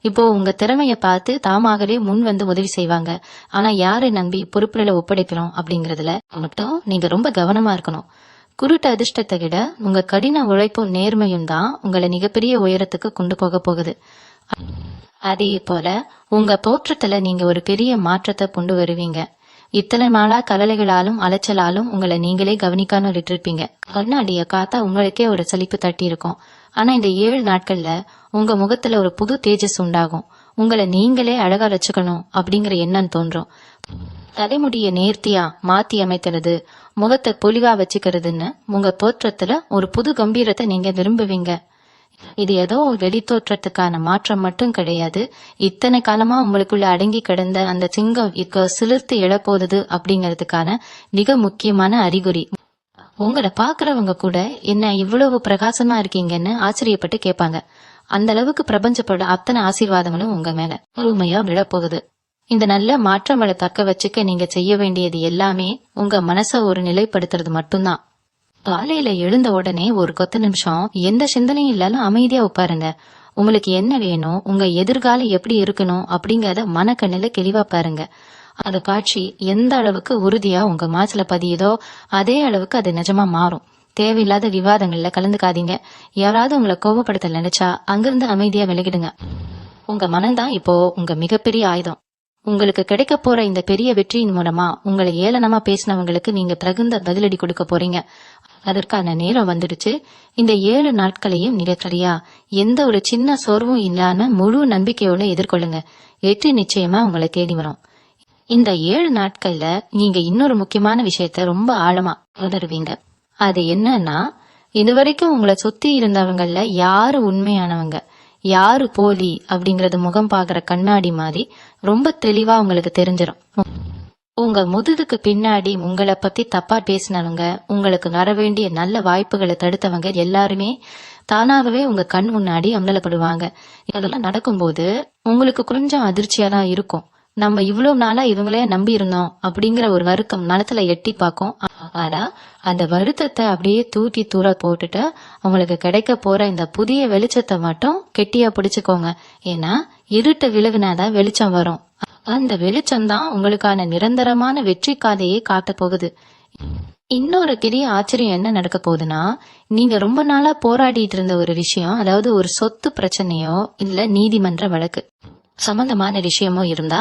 இப்போ உங்க திறமைய பார்த்து தாமாகவே முன் வந்து உதவி செய்வாங்க. ஆனா யாரை நம்பி பொறுப்புகளை ஒப்படைக்கிறோம் அப்படிங்கறதுல மட்டும் நீங்க ரொம்ப கவனமா இருக்கணும். குருட்டு அதிர்ஷ்டத்தை விட உங்க கடின உழைப்பும் நேர்மையும் தான் உங்களை மிகப்பெரிய உயரத்துக்கு கொண்டு போக போகுது. அதே போல உங்க தோற்றத்துல நீங்க ஒரு பெரிய மாற்றத்தை கொண்டு வருவீங்க. இத்தனை நாளா கவலைகளாலும் அலைச்சலாலும் உங்களை நீங்களே கவனிக்காம விட்டுருப்பீங்க. கண்ணாடிய காத்தா உங்களுக்கே ஒரு சலிப்பு தட்டி இருக்கும். ஆனா இந்த 7 நாட்கள்ல உங்க முகத்துல ஒரு புது தேஜஸ் உண்டாகும். உங்களை நீங்களே அழகா வச்சுக்கணும் அப்படிங்கிற எண்ணம் தோன்றும். தலைமுடிய நேர்த்தியா மாத்தி அமைக்கிறது, முகத்தை பொலிவா வச்சுக்கிறதுன்னு உங்க தோற்றத்துல ஒரு புது கம்பீரத்தை நீங்க விரும்புவீங்க. இது ஏதோ வெளி தோற்றத்துக்கான மாற்றம் மட்டும் கிடையாது. இத்தனை காலமா உங்களுக்குள்ள அடங்கி கிடந்த அந்த சிங்கம் இப்ப சிலிர்த்து எழப்போகுது அப்படிங்கறதுக்கான மிக முக்கியமான அறிகுறி. உங்களை பாக்குறவங்க கூட என்ன இவ்வளவு பிரகாசமா இருக்கீங்கன்னு ஆச்சரியப்பட்டு கேட்பாங்க. அந்த அளவுக்கு பிரபஞ்சப்பட அத்தனை ஆசீர்வாதங்களும் உங்க மேல முழுமையா விழப்போகுது. இந்த நல்ல மாற்றங்களை தக்க வச்சுக்க நீங்க செய்ய வேண்டியது எல்லாமே உங்க மனச ஒரு நிலைப்படுத்துறது மட்டும்தான். காலையில எழுந்த உடனே ஒரு 10 நிமிஷம் எந்த சிந்தனையும் இல்லாம அமைதியா உட்காருங்க. உங்களுக்கு என்ன வேணும், உங்க எதிர்காலம் எப்படி இருக்கணும் அப்படிங்கறத மனக்கண்ணுல தெளிவா பாருங்க. அந்த காட்சி எந்த அளவுக்கு உறுதியா உங்க மனசுல பதியுதோ அதே அளவுக்கு அது நிஜமா மாறும். தேவையில்லாத விவாதங்கள்ல கலந்துக்காதீங்க. யாராவது உங்களை கோபப்படுத்த நினைச்சா அங்கிருந்து அமைதியா விலகிடுங்க. உங்க மனம்தான் இப்போ உங்க மிகப்பெரிய ஆயுதம். உங்களுக்கு கிடைக்க போற இந்த பெரிய வெற்றியின் மூலமா உங்களை ஏளனமா பேசினவங்களுக்கு நீங்க தகுந்த பதிலடி கொடுக்க போறீங்க. அதற்கான நேரம் வந்துடுச்சு. இந்த 7 நாட்களையும் நீங்க சரியா எந்த ஒரு சின்ன சோர்வும் இல்லாம முழு நம்பிக்கையோட எதிர்கொள்ளுங்க. வெற்றி நிச்சயமா உங்களை தேடி வரும். இந்த 7 நாட்கள்ல நீங்க இன்னொரு முக்கியமான விஷயத்த ரொம்ப ஆழமா உணர்வீங்க. அது என்னன்னா, இதுவரைக்கும் உங்களை சுத்தி இருந்தவங்கள்ல யாரு உண்மையானவங்க, யாரு போலி அப்படிங்கறது முகம் பாக்குற கண்ணாடி மாதிரி ரொம்ப தெளிவா உங்களுக்கு தெரிஞ்சிடும். உங்க முதுகுக்கு பின்னாடி உங்களை பத்தி தப்பா பேசினவங்க, உங்களுக்கு வர வேண்டிய நல்ல வாய்ப்புகளை தடுத்தவங்க எல்லாருமே தானாகவே உங்க கண் முன்னாடி அமலப்படுவாங்க. இதெல்லாம் நடக்கும்போது உங்களுக்கு கொஞ்சம் அதிர்ச்சியா தான் இருக்கும். நம்ம இவ்வளவு நாளா இவங்களே நம்பி இருந்தோம் அப்படிங்கிற ஒரு வருத்தம் மனத்துல எட்டி பார்க்கும். ஆனா அந்த வருத்தத்தை அப்படியே தூக்கி தூர போட்டுட்டு உங்களுக்கு கிடைக்க போற இந்த புதிய வெளிச்சத்தை மட்டும் கெட்டியா பிடிச்சுக்கோங்க. ஏன்னா இருட்ட விலகுனாதான் வெளிச்சம் வரும். அந்த வெளிச்சம் தான் உங்களுக்கான நிரந்தரமான வெற்றி காதையை காட்ட போகுது. இன்னொரு பெரிய ஆச்சரியம் என்ன நடக்க போகுதுன்னா, நீங்க ரொம்ப நாளா போராடிட்டு இருந்த ஒரு விஷயம், அதாவது ஒரு சொத்து பிரச்சனையோ இல்ல நீதிமன்ற வழக்கு சம்பந்தமான விஷயமோ இருந்தா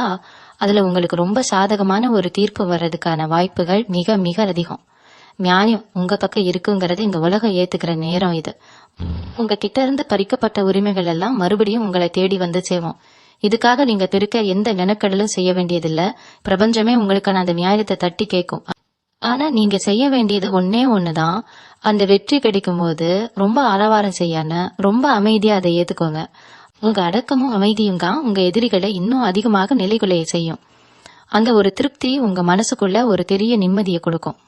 அதுல உங்களுக்கு ரொம்ப சாதகமான ஒரு தீர்ப்பு வர்றதுக்கான வாய்ப்புகள் மிக மிக அதிகம். நியாயம் உங்க பக்கம் இருக்குங்கிறது இந்த உலகம் ஏத்துக்கிற நேரம் இது. உங்க கிட்ட இருந்து பறிக்கப்பட்ட உரிமைகள் எல்லாம் மறுபடியும் உங்களை தேடி வந்து சேரும். இதுக்காக நீங்க பெருக்க எந்த மெனக்கடலும் செய்ய வேண்டியதில்ல. பிரபஞ்சமே உங்களுக்கான அந்த நியாயத்தை தட்டி கேட்கும். ஆனா நீங்க செய்ய வேண்டியது ஒன்னே ஒண்ணுதான். அந்த வெற்றி கிடைக்கும் போது ரொம்ப ஆரவாரம் செய்யாம ரொம்ப அமைதியா அதை ஏத்துக்கோங்க. உங்க அடக்கமும் அமைதியும் தான் உங்க எதிரிகளை இன்னும் அதிகமாக நிலைகுலைய செய்யும். அந்த ஒரு திருப்தி உங்க மனசுக்குள்ள ஒரு பெரிய நிம்மதியை கொடுக்கும்.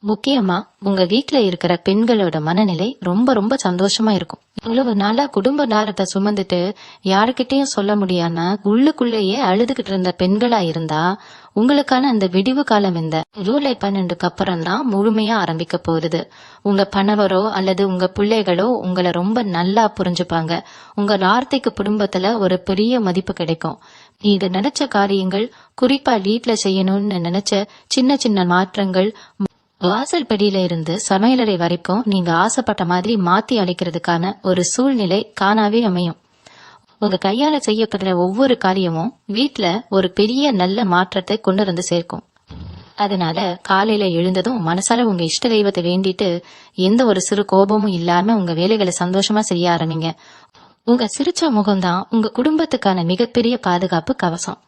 முக்கியமா உங்க வீட்டுல இருக்கிற பெண்களோட மனநிலை ரொம்ப ரொம்ப சந்தோஷமா இருக்கும். இவ்வளவு நாளா குடும்ப பாரத்தை சுமந்துட்டு யாருக்கிட்டையும் சொல்ல முடியாம உள்ளுக்குள்ளேயே அழுதுகிட்டு இருந்த பெண்களா இருந்தா உங்களுக்கான அந்த விடிவு காலம் இந்த ஜூலை 12க்கு அப்புறம் தான் முழுமையா ஆரம்பிக்க போகுது. உங்க கணவரோ அல்லது உங்க பிள்ளைகளோ உங்களை ரொம்ப நல்லா புரிஞ்சுப்பாங்க. உங்க வார்த்தைக்கு குடும்பத்துல ஒரு பெரிய மதிப்பு கிடைக்கும். இது நினைச்ச காரியங்கள், குறிப்பா வீட்டுல செய்யணும்னு நினைச்ச சின்ன சின்ன மாற்றங்கள் வாசல் படியில இருந்து சமையலறை வரைக்கும் நீங்க ஆசைப்பட்ட மாதிரி மாத்தி அளிக்கிறதுக்கான ஒரு சூழ்நிலை காணாவே அமையும். உங்க கையால செய்யப்படுற ஒவ்வொரு காரியமும் வீட்டுல ஒரு பெரிய நல்ல மாற்றத்தை கொண்டு வந்து சேர்க்கும். அதனால காலையில எழுந்ததும் மனசால உங்க இஷ்ட தெய்வத்தை வேண்டிட்டு எந்த ஒரு சிறு கோபமும் இல்லாம உங்க வேலைகளை சந்தோஷமா செய்ய ஆரம்பிங்க. உங்க சிரிச்ச முகம்தான் உங்க குடும்பத்துக்கான மிகப்பெரிய பாதுகாப்பு கவசம்.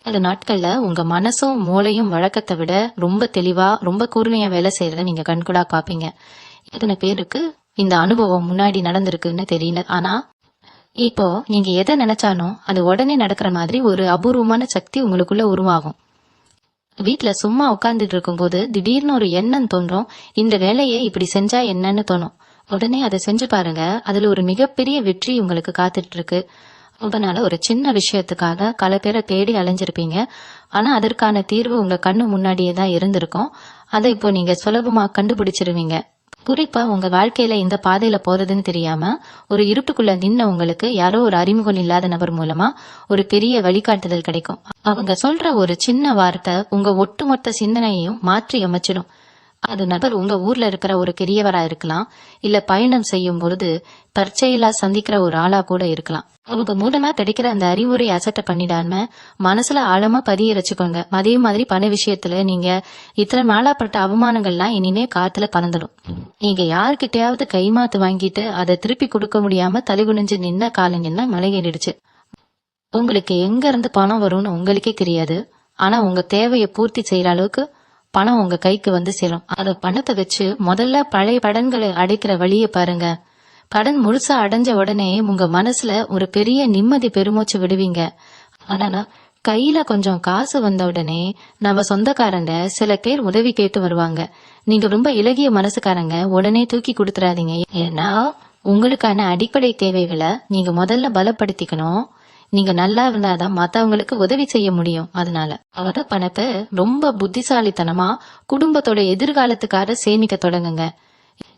அந்த நாட்கள்ல உங்க மனசும் மூளையும் வழக்கத்தை விட ரொம்ப தெளிவா ரொம்ப கூர்மையா வேலை செய்யறத நீங்க கண்கூடா பாப்பீங்க. எத்தனை பேருக்கு இந்த அனுபவம் முன்னாடி நடந்திருக்குன்னு தெரியல. ஆனா இப்போ நீங்க எதை நினைச்சாலும் அது உடனே நடக்கிற மாதிரி ஒரு அபூர்வமான சக்தி உங்களுக்குள்ள உருவாகும். வீட்டுல சும்மா உட்கார்ந்துட்டு இருக்கும் போது திடீர்னு ஒரு எண்ணம் தோன்றும். இந்த வேலையை இப்படி செஞ்சா என்னன்னு தோணும். உடனே அதை செஞ்சு பாருங்க. அதுல ஒரு மிகப்பெரிய வெற்றி உங்களுக்கு காத்துட்டு இருக்கு. அதனால ஒரு சின்ன விஷயத்துக்காக பல பேரை தேடி அலைஞ்சிருப்பீங்க. ஆனா அதற்கான தீர்வு உங்க கண்ணு முன்னாடியே தான் இருந்திருக்கும். அதை இப்போ நீங்க சுலபமா கண்டுபிடிச்சிருவீங்க. குறிப்பா உங்க வாழ்க்கையில இந்த பாதையில போறதுன்னு தெரியாம ஒரு இருட்டுக்குள்ள நின்ன உங்களுக்கு யாரோ ஒரு அறிமுகம் இல்லாத நபர் மூலமா ஒரு பெரிய வழிகாட்டுதல் கிடைக்கும். அவங்க சொல்ற ஒரு சின்ன வார்த்தை உங்க ஒட்டுமொத்த சிந்தனையையும் மாற்றி அமைச்சிடும். அது நபர் உங்க ஊர்ல இருக்கிற ஒரு பெரியவரா இருக்கலாம், இல்ல பயணம் செய்யும் பொழுது தற்செயலா சந்திக்கிற ஒரு ஆளா கூட இருக்கலாம். அவங்க மூலமா கிடைக்கிற அந்த அறிவுரை அசட்டை பண்ணிடாம மனசுல ஆழமா பதிய வச்சுக்கோங்க. அதே மாதிரி பண விஷயத்துல நீங்க இத்தனை நாளாப்பட்ட அவமானங்கள்லாம் இனிமே காத்துல பறந்துடும். நீங்க யாருக்கிட்டையாவது கைமாத்து வாங்கிட்டு அதை திருப்பி கொடுக்க முடியாம தலைகுனிஞ்சு நின்ன காலங்கள்லாம் மலையேறிடுச்சு. உங்களுக்கு எங்க இருந்து பணம் வரும்னு உங்களுக்கே தெரியாது. ஆனா உங்க தேவையை பூர்த்தி செய்யற அளவுக்கு பணம் உங்க கைக்கு வந்து சேரும். அந்த பணத்தை வச்சு முதல்ல பழைய கடன்களை அடைக்கிற வழியை பாருங்க. கடன் முழுசா அடைஞ்ச உடனே உங்க மனசுல ஒரு பெரிய நிம்மதி பெருமூச்சு விடுவீங்க. ஆனா கையில கொஞ்சம் காசு வந்த உடனே நம்ம சொந்தக்காரங்க சில பேர் உதவி கேட்டு வருவாங்க. நீங்க ரொம்ப இலகிய மனசுக்காரங்க, உடனே தூக்கி கொடுத்துறாதீங்க. ஏன்னா உங்களுக்கான அடிப்படை தேவைகளை நீங்க முதல்ல பலப்படுத்திக்கணும். நீங்க நல்லா இருந்தாதான் மத்தவங்களுக்கு உதவி செய்ய முடியும். அதனால அவத பணத்தை ரொம்ப புத்திசாலித்தனமா குடும்பத்தோட எதிர்காலத்துக்காக சேமிக்க தொடங்குங்க.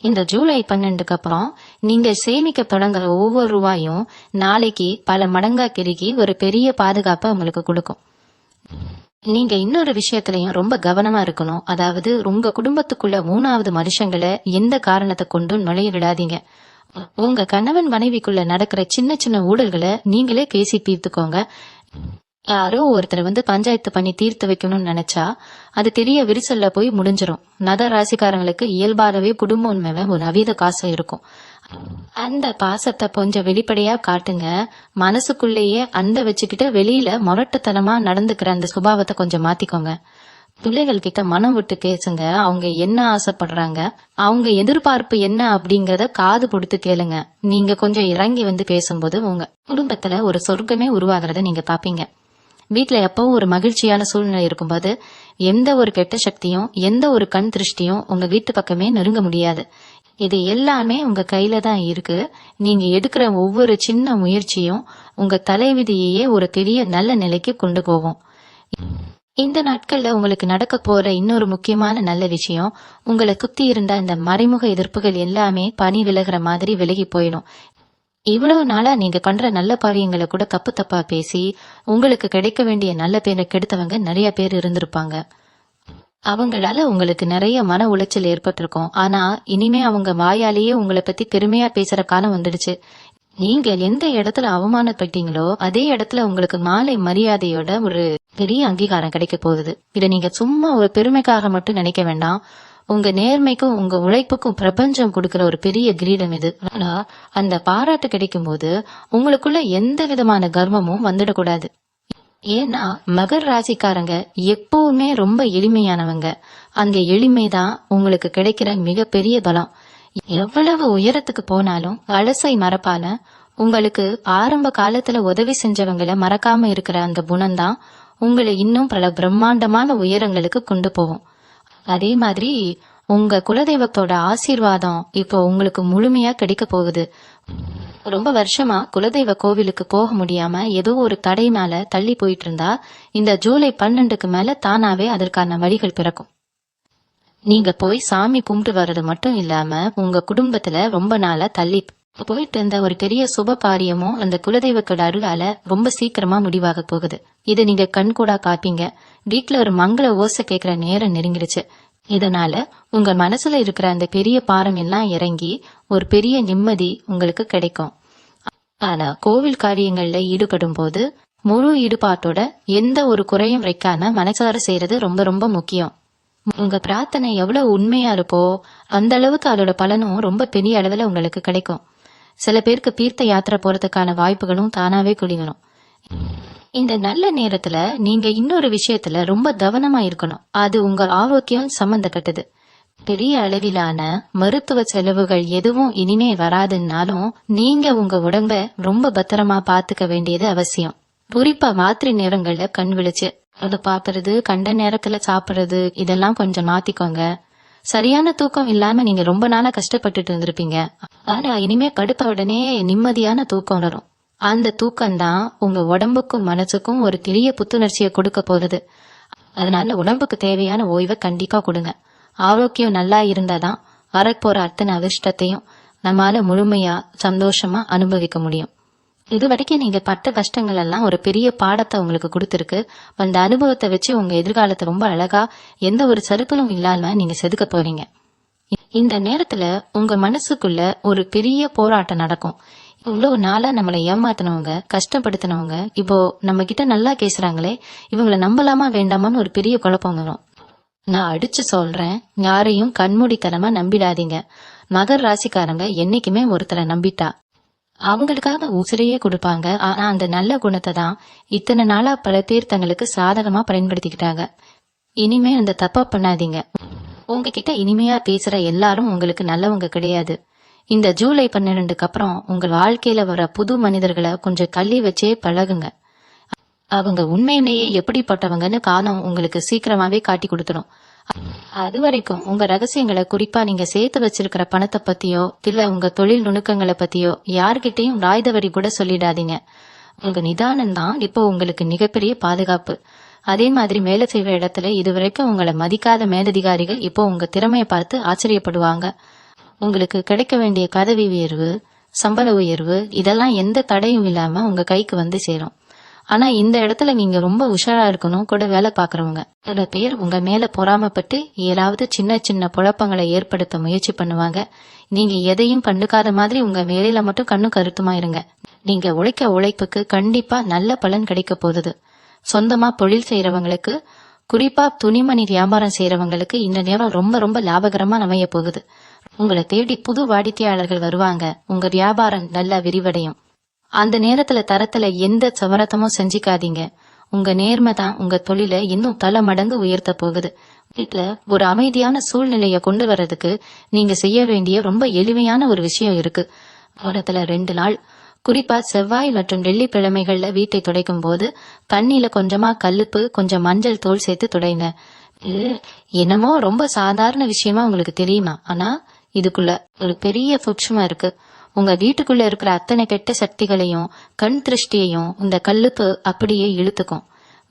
இந்த ஜூலை 12க்கு அப்புறம் நீங்க சேமிக்க தொடங்குற ஒவ்வொரு ரூபாயும் நாளைக்கு பல மடங்கா பெருகி ஒரு பெரிய பாதுகாப்பை உங்களுக்கு கொடுக்கும். நீங்க இன்னொரு விஷயத்திலையும் ரொம்ப கவனமா இருக்கணும். அதாவது உங்க குடும்பத்துக்குள்ள 3வது மனுஷங்களை எந்த காரணத்தை கொண்டும் நுழைய விடாதீங்க. உங்க கணவன் மனைவிக்குள்ள நடக்கிற சின்ன சின்ன ஊழல்களை நீங்களே பேசி தீர்த்துக்கோங்க. யாரோ ஒருத்தர் பஞ்சாயத்து பண்ணி தீர்த்து வைக்கணும்னு நினைச்சா அது பெரிய விரிசல்ல போய் முடிஞ்சிரும். நத ராசிக்காரங்களுக்கு இயல்பாகவே குடும்பம் மேல ஒரு அவீத பாசம் இருக்கும். அந்த பாசத்தை கொஞ்சம் வெளிப்படையா காட்டுங்க. மனசுக்குள்ளேயே அந்த வச்சுக்கிட்டு வெளியில முரட்டுத்தனமா நடந்துக்கிற அந்த சுபாவத்தை கொஞ்சம் மாத்திக்கோங்க. பிள்ளைகள் கிட்ட மனம் விட்டு பேசுங்க. அவங்க என்ன ஆசைப்படுறாங்க, அவங்க எதிர்பார்ப்பு என்ன அப்படிங்கறத காது கொடுத்து கேளுங்க. நீங்க கொஞ்சம் இறங்கி பேசும்போது உங்க குடும்பத்துல ஒரு சொர்க்கமே உருவாகிறத நீங்க பாப்பீங்க. வீட்டுல எப்பவும் ஒரு மகிழ்ச்சியான சூழ்நிலை இருக்கும்போது எந்த ஒரு கெட்ட சக்தியும் எந்த ஒரு கண் திருஷ்டியும் உங்க வீட்டு பக்கமே நெருங்க முடியாது. இது எல்லாமே உங்க கையில தான் இருக்கு. நீங்க எடுக்கிற ஒவ்வொரு சின்ன முயற்சியும் உங்க தலைவிதியையே ஒரு பெரிய நல்ல நிலைக்கு கொண்டு போகும். இந்த நாட்கள்ல உங்களுக்கு நடக்க போற இன்னொரு முக்கியமான நல்ல விஷயம், உங்களை சுத்தி இருந்த இந்த மறைமுக எதிர்ப்புகள் எல்லாமே பனி விலகிற மாதிரி விலகி போயிடும். இவ்வளவு நாளா நீங்க பண்ற நல்ல காரியங்களை கூட தப்பு தப்பா பேசி உங்களுக்கு கிடைக்க வேண்டிய நல்ல பேரை கெடுத்தவங்க நிறைய பேர் இருந்திருப்பாங்க. அவங்களால உங்களுக்கு நிறைய மன உளைச்சல் ஏற்பட்டிருக்கும். ஆனா இனிமே அவங்க வாயாலேயே உங்களை பத்தி பெருமையா பேசுற காலம் வந்துடுச்சு. நீங்க எந்த இடத்துல அவமானப்பட்டீங்களோ அதே இடத்துல உங்களுக்கு மாலை மரியாதையோட ஒரு பெரிய அங்கீகாரம் கிடைக்க போகுது. இத நீங்க சும்மா ஒரு பெருமைக்காக மட்டும் நினைக்க வேண்டாம். உங்க நேர்மைக்கும் உங்க உழைப்புக்கும் பிரபஞ்சம் கொடுக்கிற ஒரு பெரிய கிரீடம் இது. ஆனா அந்த பாராட்டு கிடைக்கும் போது உங்களுக்குள்ள எந்த விதமான கர்வமும் வந்துடக்கூடாது. ஏன்னா மகர் ராசிக்காரங்க எப்பவுமே ரொம்ப எளிமையானவங்க. அந்த எளிமைதான் உங்களுக்கு கிடைக்கிற மிகப்பெரிய பலம். எவ்வளவு உயரத்துக்கு போனாலும் அலசை மறப்பால உங்களுக்கு ஆரம்ப காலத்துல உதவி செஞ்சவங்களை மறக்காம இருக்கிற அந்த குணம்தான் உங்களை இன்னும் பல பிரம்மாண்டமான உயரங்களுக்கு கொண்டு போகும். அதே மாதிரி உங்க குலதெய்வத்தோட ஆசீர்வாதம் இப்போ உங்களுக்கு முழுமையா கிடைக்க போகுது. ரொம்ப வருஷமா குலதெய்வ கோவிலுக்கு போக முடியாம ஏதோ ஒரு தடையினால தள்ளி போயிட்டு இருந்தா இந்த ஜூலை 12க்கு மேல தானாவே அதற்கான வழிகள் பிறக்கும். நீங்க போய் சாமி கும்பிட்டு வர்றது மட்டும் இல்லாம உங்க குடும்பத்துல ரொம்ப நாளா தள்ளி போயிட்டு இருந்த ஒரு பெரிய சுப காரியமும் அந்த குலதெய்வத்தோட அருளால ரொம்ப சீக்கிரமா முடிவாக போகுது. இதை நீங்க கண்கூடா காப்பீங்க. வீட்டுல ஒரு மங்கள ஓசை கேட்கிற நேரம் நெருங்கிடுச்சு. இதனால உங்க மனசுல இருக்கிற அந்த பெரிய பாரம் எல்லாம் இறங்கி ஒரு பெரிய நிம்மதி உங்களுக்கு கிடைக்கும். ஆனா கோவில் காரியங்கள்ல ஈடுபடும் போது முழு ஈடுபாட்டோட எந்த ஒரு குறையும் வைக்காம மனசார செய்யறது ரொம்ப ரொம்ப முக்கியம். உங்க பிரார்த்தனை எவ்வளவு உண்மையா இருப்போ அந்த அளவுக்கு அதோட பலனும் ரொம்ப பெரிய அளவுல உங்களுக்கு கிடைக்கும். சில பேருக்கு தீர்த்த யாத்திரை போறதுக்கான வாய்ப்புகளும் தானாவே குடிக்கணும். இந்த நல்ல நேரத்துல நீங்க இன்னொரு விஷயத்துல ரொம்ப கவனமா இருக்கணும். அது உங்க ஆரோக்கியம் சம்பந்தப்பட்டது. பெரிய அளவிலான மருத்துவ செலவுகள் எதுவும் இனிமே வராதுன்னாலும் நீங்க உங்க உடம்ப ரொம்ப பத்திரமா பாத்துக்க வேண்டியது அவசியம். குறிப்பா ராத்திரி நேரங்கள்ல கண் விழிச்சு அதை பாக்குறது, கண்ட நேரத்துல சாப்பிடுறது, இதெல்லாம் கொஞ்சம் மாத்திக்கோங்க. சரியான தூக்கம் இல்லாம நீங்க ரொம்ப நாளா கஷ்டப்பட்டுட்டு இருந்திருப்பீங்க. ஆனா இனிமே படுத்த உடனே நிம்மதியான தூக்கம் வரும். அந்த தூக்கம் தான் உங்க உடம்புக்கும் மனசுக்கும் ஒரு பெரிய புத்துணர்ச்சியை கொடுக்க போகுது. அதனால உடம்புக்கு தேவையான ஓய்வை கண்டிப்பா கொடுங்க. ஆரோக்கியம் நல்லா இருந்தாதான் வரப்போற அத்தனை அதிர்ஷ்டத்தையும் நம்மால முழுமையா சந்தோஷமா அனுபவிக்க முடியும். இது வரைக்கும் நீங்க பட்ட கஷ்டங்கள் எல்லாம் ஒரு பெரிய பாடத்தை உங்களுக்கு கொடுத்துருக்கு. அந்த அனுபவத்தை வச்சு உங்க எதிர்காலத்தை ரொம்ப அழகா எந்த ஒரு சறுக்கலும் இல்லாம நீங்க செதுக்க போறீங்க. இந்த நேரத்துல உங்க மனசுக்குள்ள ஒரு பெரிய போராட்டம் நடக்கும். இவ்வளவு நாளா நம்மளை ஏமாத்தினவங்க, கஷ்டப்படுத்தினவங்க இப்போ நம்ம கிட்ட நல்லா பேசுறாங்களே, இவங்களை நம்பலாமா வேண்டாமான்னு ஒரு பெரிய குழப்பம் வரும். நான் அடிச்சு சொல்றேன், யாரையும் கண்மூடித்தனமா நம்பிடாதீங்க. மகர் ராசிக்காரங்க என்னைக்குமே ஒருத்தரை நம்பிட்டா அவங்களுக்காக உசிரையே கொடுப்பாங்க. ஆனா அந்த நல்ல குணத்தை தான் இத்தனை நாளா பல பேர் தங்களுக்கு சாதகமா பயன்படுத்திக்கிட்டாங்க. இனிமே அந்த தப்பா பண்ணாதீங்க. உங்ககிட்ட இனிமையா பேசுற எல்லாரும் உங்களுக்கு நல்லவங்க கிடையாது. இந்த ஜூலை 12க்கு அப்புறம் உங்க வாழ்க்கையில வர புது மனிதர்களை கொஞ்சம் தள்ளி வச்சே பழகுங்க. அவங்க உண்மையிலேயே எப்படிப்பட்டவங்கன்னு காலம் உங்களுக்கு சீக்கிரமாவே காட்டி கொடுத்துடும். அது வரைக்கும் உங்க ரகசியங்களை, குறிப்பா நீங்க சேர்த்து வச்சிருக்கிற பணத்தை பத்தியோ இல்ல உங்க தொழில் நுணுக்கங்களை பத்தியோ யார்கிட்டையும் ராய்தவரி கூட சொல்லிடாதீங்க. உங்க நிதானம் தான் இப்போ உங்களுக்கு மிகப்பெரிய பாதுகாப்பு. அதே மாதிரி வேலை செய்யற இடத்துல இதுவரைக்கும் உங்களை மதிக்காத மேலதிகாரிகள் இப்போ உங்க திறமையை பார்த்து ஆச்சரியப்படுவாங்க. உங்களுக்கு கிடைக்க வேண்டிய பதவி உயர்வு, சம்பள உயர்வு இதெல்லாம் எந்த தடையும் இல்லாம உங்க கைக்கு வந்து சேரும். ஆனா இந்த இடத்துல நீங்க ரொம்ப உஷாரா இருக்கணும். கூட வேலை பாக்குறவங்க சில பேர் உங்க மேல பொறாமப்பட்டு ஏதாவது சின்ன சின்ன குழப்பங்களை ஏற்படுத்த முயற்சி பண்ணுவாங்க. நீங்க எதையும் கண்டுக்காத மாதிரி உங்க வேலையில மட்டும் கண்ணும் கருத்துமா இருங்க. நீங்க உழைப்புக்கு கண்டிப்பா நல்ல பலன் கிடைக்க போகுது. சொந்தமா தொழில் செய்யறவங்களுக்கு, குறிப்பா துணிமணி வியாபாரம் செய்யறவங்களுக்கு இந்த நேரம் ரொம்ப ரொம்ப லாபகரமா அமைய போகுது. உங்களை தேடி புது வாடிக்கையாளர்கள் வருவாங்க. உங்க வியாபாரம் நல்லா விரிவடையும். அந்த நேரத்துல தரத்துல எந்த சமரசமும் செஞ்சுக்காதீங்க. உங்க நேர்மை தான் உங்க தொழிலை இன்னும் பல மடங்கு உயர்த்த போகுது. வீட்டுல ஒரு அமைதியான சூழ்நிலைய கொண்டு வர்றதுக்கு நீங்க செய்ய வேண்டிய ரொம்ப எளிமையான ஒரு விஷயம் இருக்கு. வாரத்துல 2 நாள், குறிப்பா செவ்வாய் மற்றும் வெள்ளிக்கிழமைகள்ல வீட்டை துடைக்கும் போது தண்ணியில கொஞ்சமா கல்லுப்பு, கொஞ்சம் மஞ்சள் தூள் சேர்த்து துடைங்க. இது என்னமோ ரொம்ப சாதாரண விஷயமா உங்களுக்கு தெரியுமா? ஆனா இதுக்குள்ள ஒரு பெரிய சூட்சுமம் இருக்கு. உங்க வீட்டுக்குள்ள இருக்கிற அத்தனை கெட்ட சக்திகளையும் கண் திருஷ்டியையும் இந்த கல்லுப்பு அப்படியே இழுத்துக்கும்.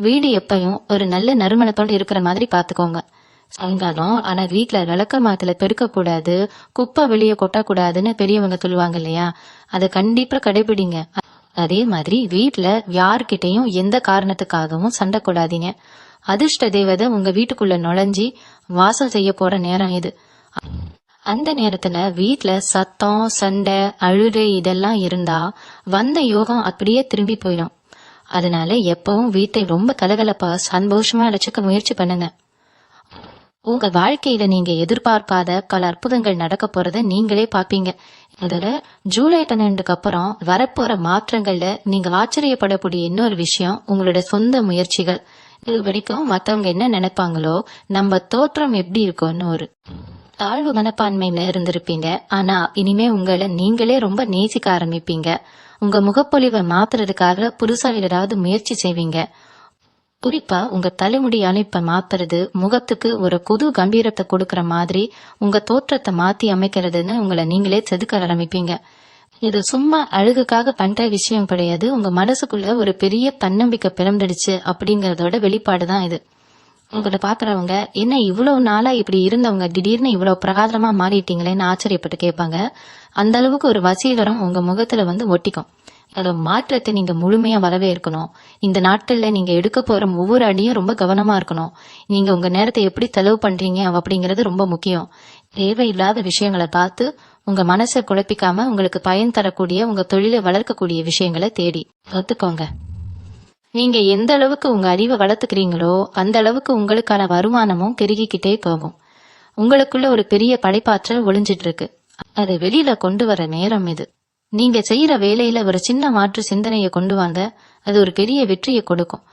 வீடு எப்பயும் ஒரு நல்ல நறுமணத்தோடு இருக்கிற மாதிரி பாத்துக்கோங்க. சாயங்காலம் ஆனா வீட்டுல விளக்க மாத்துல பெருக்க கூடாது, குப்பை வெளியே கொட்டக்கூடாதுன்னு பெரியவங்க சொல்லுவாங்க இல்லையா, அதை கண்டிப்பா கடைபிடிங்க. அதே மாதிரி வீட்டுல யார்கிட்டையும் எந்த காரணத்துக்காகவும் சண்டை கூடாதீங்க. அதிர்ஷ்ட தேவதை உங்க வீட்டுக்குள்ள நுழைஞ்சி வாசம் செய்ய போற நேரம் இது. அந்த நேரத்துல வீட்டுல சத்தம், சண்டை, அழுகை இதெல்லாம் இருந்தா வந்த யோகம் அப்படியே திரும்பி போயிடும். அதனால எப்பவும் வீட்டை ரொம்ப கலகலப்பா சந்தோஷமா வச்சுக்க முயற்சி பண்ணுங்க. உங்க வாழ்க்கையில நீங்க எதிர்பார்க்காத பல அற்புதங்கள் நடக்க போறத நீங்களே பாப்பீங்க. இதுல ஜூலை 12க்கு அப்புறம் வரப்போற மாற்றங்கள்ல நீங்க ஆச்சரியப்படக்கூடிய இன்னொரு விஷயம் உங்களோட சொந்த முயற்சிகள். இது வரைக்கும் மத்தவங்க என்ன நினைப்பாங்களோ, நம்ம தோற்றம் எப்படி இருக்கும்னு ஒரு தாழ்வு மனப்பான்மையில இருந்திருப்பீங்க. ஆனா இனிமே உங்களை நீங்களே ரொம்ப நேசிக்க ஆரம்பிப்பீங்க. உங்க முகப்பொலிவை மாத்துறதுக்காக புதுசா ஏதாவது முயற்சி செய்வீங்க. குறிப்பா உங்க தலைமுடி அமைப்பை மாத்துறது, முகத்துக்கு ஒரு புது கம்பீரத்தை கொடுக்கற மாதிரி உங்க தோற்றத்தை மாத்தி அமைக்கிறதுன்னு உங்களை நீங்களே செதுக்க ஆரம்பிப்பீங்க. இது சும்மா அழகுக்காக பண்ற விஷயம் கிடையாது. உங்க மனசுக்குள்ள ஒரு பெரிய தன்னம்பிக்கை பிறந்துடுச்சு அப்படிங்கறதோட வெளிப்பாடுதான் இது. உங்களை பாக்குறவங்க என்ன இவ்வளவு நாளா இப்படி இருந்தவங்க திடீர்னு இவ்வளவு பிரகாசமா மாறிட்டீங்களேன்னு ஆச்சரியப்பட்டு கேட்பாங்க. அந்த அளவுக்கு ஒரு வசீகரம் உங்க முகத்துல வந்து ஒட்டிக்கும். அதோட மாற்றத்தை நீங்க முழுமையா வரவேற்கணும். இந்த நாட்கள்ல நீங்க எடுக்க போற ஒவ்வொரு அடியும் ரொம்ப கவனமா இருக்கணும். நீங்க உங்க நேரத்தை எப்படி செலவு பண்றீங்க அப்படிங்கறது ரொம்ப முக்கியம். தேவையில்லாத விஷயங்களை பார்த்து உங்க மனசை குழப்பிக்காம உங்களுக்கு பயன் தரக்கூடிய உங்க தொழிலை வளர்க்கக்கூடிய விஷயங்களை தேடி கத்துக்கோங்க. நீங்க எந்த அளவுக்கு உங்க அறிவை வளர்த்துக்கிறீங்களோ அந்த அளவுக்கு உங்களுக்கான வருமானமும் பெருகிக்கிட்டே போகும். உங்களுக்குள்ள ஒரு பெரிய படைப்பாற்றல் ஒளிஞ்சிட்டு இருக்கு. அதை வெளியில கொண்டு வர நேரம் இது. நீங்க செய்யற வேலையில ஒரு சின்ன மாற்று சிந்தனையை கொண்டு வாங்க. அது ஒரு பெரிய வெற்றியை கொடுக்கும்.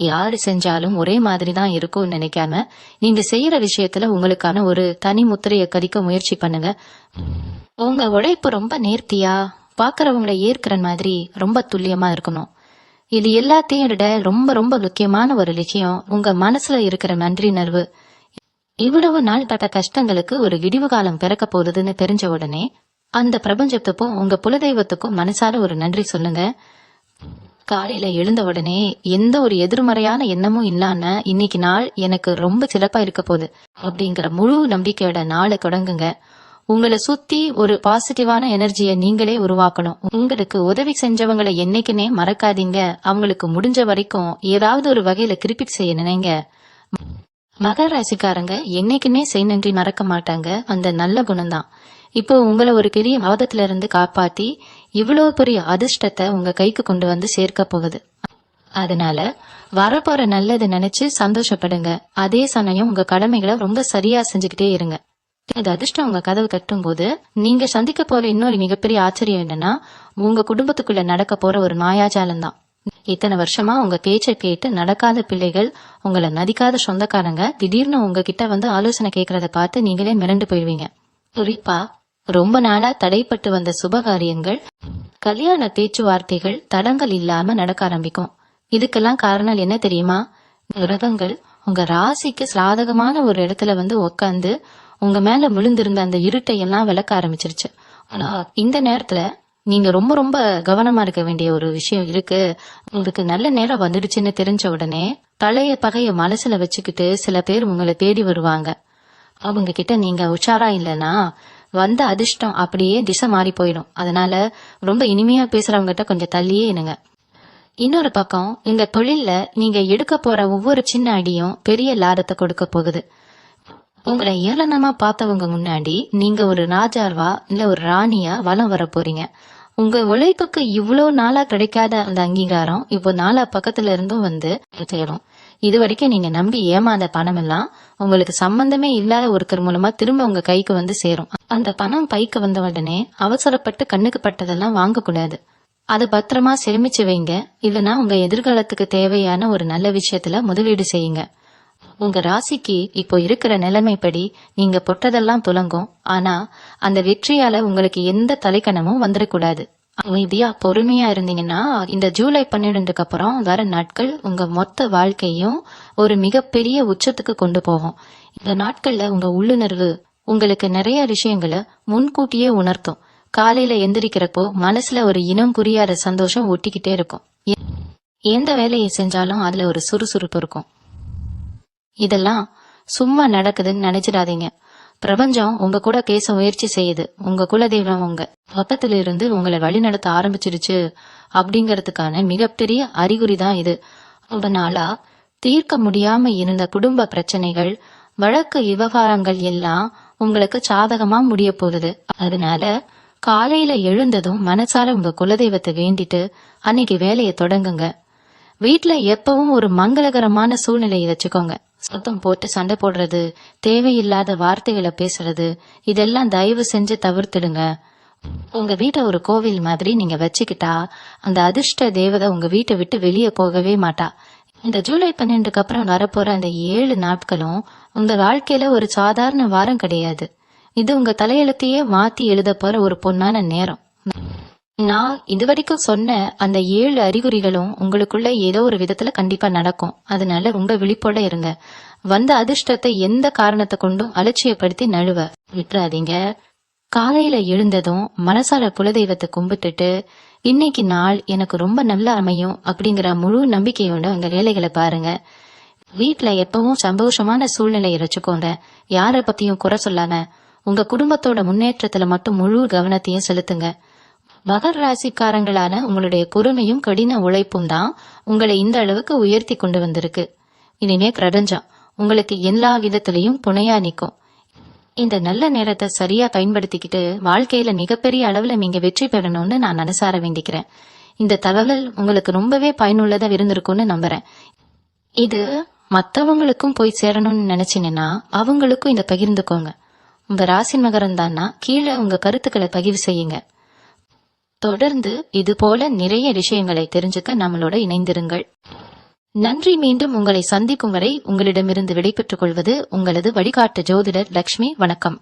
யாரு செஞ்சாலும் ஒரே மாதிரி தான் இருக்கும்னு நினைக்காம நீங்க செய்யற விஷயத்துல உங்களுக்கான ஒரு தனி முத்திரையை கதிக்க முயற்சி பண்ணுங்க. உங்க உழைப்பு ரொம்ப நேர்த்தியா, பாக்குறவங்களை ஏற்கிற மாதிரி ரொம்ப துல்லியமா இருக்கணும். இது எல்லாத்தையும் விட ரொம்ப ரொம்ப முக்கியமான ஒரு விஷயம் உங்க மனசுல இருக்கிற நன்றிணர்வு. இவ்வளவு நாள் பட்ட கஷ்டங்களுக்கு ஒரு விடிவு காலம் பிறக்க போகுதுன்னு தெரிஞ்ச உடனே அந்த பிரபஞ்சத்துக்கும் உங்க குலதெய்வத்துக்கும் மனசால ஒரு நன்றி சொல்லுங்க. காலையில எழுந்த உடனே எந்த ஒரு எதிர்மறையான எண்ணமும் இல்லாம இன்னைக்கு நாள் எனக்கு ரொம்ப சிறப்பா இருக்க போகுது அப்படிங்கிற முழு நம்பிக்கையோட நாளை தொடங்குங்க. உங்களை சுத்தி ஒரு பாசிட்டிவான எனர்ஜியை நீங்களே உருவாக்கணும். உங்களுக்கு உதவி செஞ்சவங்களை என்னைக்குமே மறக்காதீங்க. அவங்களுக்கு முடிஞ்ச வரைக்கும் ஏதாவது ஒரு வகையில கிரிபிட் செய்ய நினைங்க. மகர ராசிக்காரங்க என்னைக்குமே நன்றி மறக்க மாட்டாங்க. அந்த நல்ல குணம்தான் இப்போ உங்களை ஒரு பெரிய ஆபத்துல இருந்து காப்பாத்தி இவ்வளவு பெரிய அதிர்ஷ்டத்தை உங்க கைக்கு கொண்டு வந்து சேர்க்க போகுது. அதனால வரப்போற நல்லது நினைச்சு சந்தோஷப்படுங்க. அதே சமயம் உங்க கடமைகளை ரொம்ப சரியா செஞ்சுக்கிட்டே இருங்க. இந்த அதிர்ஷ்டம் உங்க கதவு கட்டும் போது நீங்க சந்திக்க போற இன்னொரு மிகப்பெரிய ஆச்சரியம் என்னன்னா, உங்க குடும்பத்துக்குள்ள நடக்க போற ஒரு மாயாஜாலம் தான். இத்தனை வருஷமா உங்க பேச்சை கேட்டு நடக்காத பிள்ளைகள், உங்களை மதிக்காத சொந்தக்காரங்க திடீர்னு உங்ககிட்ட வந்து ஆலோசனை கேட்கறத பார்த்து நீங்களே மிரண்டு போயிடுவீங்க. குறிப்பா ரொம்ப நாளா தடைப்பட்டு வந்த சுபகாரியங்கள், கல்யாண பேச்சுவார்த்தைகள் தடங்கள் இல்லாம நடக்க ஆரம்பிக்கும். இதுக்கெல்லாம் காரணம் என்ன தெரியுமா? கிரகங்கள் உங்க ராசிக்கு சாதகமான ஒரு இடத்துல வந்து உக்காந்து உங்க மேல விழுந்திருந்த அந்த இருட்டை எல்லாம் விளக்க ஆரம்பிச்சிருச்சு. ஆனா இந்த நேரத்துல நீங்க ரொம்ப ரொம்ப கவனமா இருக்க வேண்டிய ஒரு விஷயம் இருக்கு. உங்களுக்கு நல்ல நேரம் வந்துடுச்சுன்னு தெரிஞ்ச உடனே பழைய பகைய மனசுல வச்சுக்கிட்டு சில பேர் உங்களை தேடி வருவாங்க. அவங்க கிட்ட நீங்க உஷாரா இல்லைன்னா வந்த அதிர்ஷ்டம் அப்படியே திசை மாறி போயிடும். அதனால ரொம்ப இனிமையா பேசுறவங்க கொஞ்சம் தள்ளியே இருங்க. இன்னொரு பக்கம் இந்த தொழில்ல நீங்க எடுக்க போற ஒவ்வொரு சின்ன அடியும் பெரிய லாபத்தை கொடுக்க போகுது. உங்களை ஏளனமா பார்த்தவங்க முன்னாடி நீங்க ஒரு ராஜாவா இல்ல ஒரு ராணியா வலம் வர போறீங்க. உங்க உழைப்புக்கு இவ்வளவு நாளா கிடைக்காத அந்த அங்கீகாரம் இப்போ நாலா பக்கத்துல இருந்தும் வந்து தேடும். இது வரைக்கும் நீங்க நம்பி ஏமாந்த பணம் எல்லாம் உங்களுக்கு சம்பந்தமே இல்லாத ஒருத்தர் மூலமா திரும்ப உங்க கைக்கு வந்து சேரும். அந்த பணம் பைக்கு வந்த உடனே அவசரப்பட்டு கண்ணுக்கு பட்டதெல்லாம் வாங்க கூடாது. அதை பத்திரமா சேமிச்சு வைங்க. இல்லைன்னா உங்க எதிர்காலத்துக்கு தேவையான ஒரு நல்ல விஷயத்துல முதலீடு செய்யுங்க. உங்க ராசிக்கு இப்போ இருக்கிற நிலைமைப்படி நீங்க பொட்டதெல்லாம் துலங்கும். ஆனா அந்த வெற்றியால உங்களுக்கு எந்த தலைக்கணமும் வந்துடக்கூடாது. அமைதியா பொறுமையா இருந்தீங்கன்னா இந்த ஜூலை 12க்கு அப்புறம் வர நாட்கள் உங்க மொத்த வாழ்க்கையும் ஒரு மிகப்பெரிய உச்சத்துக்கு கொண்டு போகும். இந்த நாட்கள்ல உங்க உள்ளுணர்வு உங்களுக்கு நிறைய விஷயங்களை முன்கூட்டியே உணர்த்தும். காலையில எந்திரிக்கிறப்போ மனசுல ஒரு இனம் புரியாத சந்தோஷம் ஒட்டிக்கிட்டே இருக்கும். எந்த வேலையை செஞ்சாலும் அதுல ஒரு சுறுசுறுப்பு இருக்கும். இதெல்லாம் சும்மா நடக்குதுன்னு நினைச்சிடாதீங்க. பிரபஞ்சம் உங்க கூட பேச முயற்சி செய்யுது. உங்க குலதெய்வம் உங்க பக்கத்துல இருந்து உங்களை வழிநடத்த ஆரம்பிச்சிருச்சு அப்படிங்கறதுக்கான மிகப்பெரிய அறிகுறி தான் இது. ரொம்ப நாளா தீர்க்க முடியாம இருந்த குடும்ப பிரச்சனைகள், வழக்கு விவகாரங்கள் எல்லாம் உங்களுக்கு சாதகமா முடிய போகுது. அதனால காலையில எழுந்ததும் மனசால உங்க குலதெய்வத்தை வேண்டிட்டு அன்னைக்கு வேலையை தொடங்குங்க. வீட்டுல எப்பவும் ஒரு மங்களகரமான சூழ்நிலையை வச்சுக்கோங்க. சத்தம் போட்டு சண்டை போடுறது, தேவையில்லாத வார்த்தைகளை பேசுறது, இதெல்லாம் தயவு செஞ்சு தவிர்த்துடுங்க. உங்க வீட்டை ஒரு கோவில் மாதிரி நீங்க வச்சுக்கிட்டா அந்த அதிர்ஷ்ட தேவதை உங்க வீட்டை விட்டு வெளியே போகவே மாட்டா. இந்த ஜூலை 12க்கு அப்புறம் வரப்போற அந்த 7 நாட்களும் உங்க வாழ்க்கையில ஒரு சாதாரண வாரம் கிடையாது. இது உங்க தலையெழுத்தையே மாத்தி எழுத போற ஒரு பொன்னான நேரம். நான் இதுவரைக்கும் சொன்ன அந்த 7 அறிகுறிகளும் உங்களுக்குள்ள ஏதோ ஒரு விதத்துல கண்டிப்பா நடக்கும். அதனால ரொம்ப விழிப்போட இருங்க. வந்த அதிர்ஷ்டத்தை எந்த காரணத்தை கொண்டும் அலட்சியப்படுத்தி நழுவ விட்டுறாதீங்க. காலையில எழுந்ததும் மனசால குலதெய்வத்தை கும்பிட்டுட்டு இன்னைக்கு நாள் எனக்கு ரொம்ப நல்லா அமையும் அப்படிங்கிற முழு நம்பிக்கையோட உங்க வேலைகளை பாருங்க. வீட்டுல எப்பவும் சந்தோஷமான சூழ்நிலையை வச்சுக்கோங்க. யார பத்தியும் குறை சொல்லாம உங்க குடும்பத்தோட முன்னேற்றத்துல மட்டும் முழு கவனத்தையும் செலுத்துங்க. மகர ராசிக்காரங்களான உங்களுடைய பொறுமையும் கடின உழைப்பும் தான் உங்களை இந்த அளவுக்கு உயர்த்தி கொண்டு வந்திருக்கு. இனிமே பிரபஞ்சம் உங்களுக்கு எல்லா விதத்திலையும் துணையா நிற்கும். இந்த நல்ல நேரத்தை சரியா பயன்படுத்திக்கிட்டு வாழ்க்கையில மிகப்பெரிய அளவுல நீங்க வெற்றி பெறணும்னு நான் மனசார வேண்டிக்கிறேன். இந்த தகவல் உங்களுக்கு ரொம்பவே பயனுள்ளதா இருந்திருக்கும்னு நம்புறேன். இது மத்தவங்களுக்கும் போய் சேரணும்னு நினைச்சீங்கன்னா அவங்களுக்கும் இதை பகிர்ந்துக்கோங்க. உங்க ராசி மகரம் தானா கீழே உங்க கருத்துக்களை பதிவு செய்யுங்க. தொடர்ந்து இது போல நிறைய விஷயங்களை தெரிஞ்சுக்க நம்மளோட இணைந்திருங்கள். நன்றி. மீண்டும் உங்களை சந்திக்கும் வரை உங்களிடமிருந்து விடைபெற்றுக் கொள்வது உங்களது வழிகாட்டு ஜோதிடர் லட்சுமி. வணக்கம்.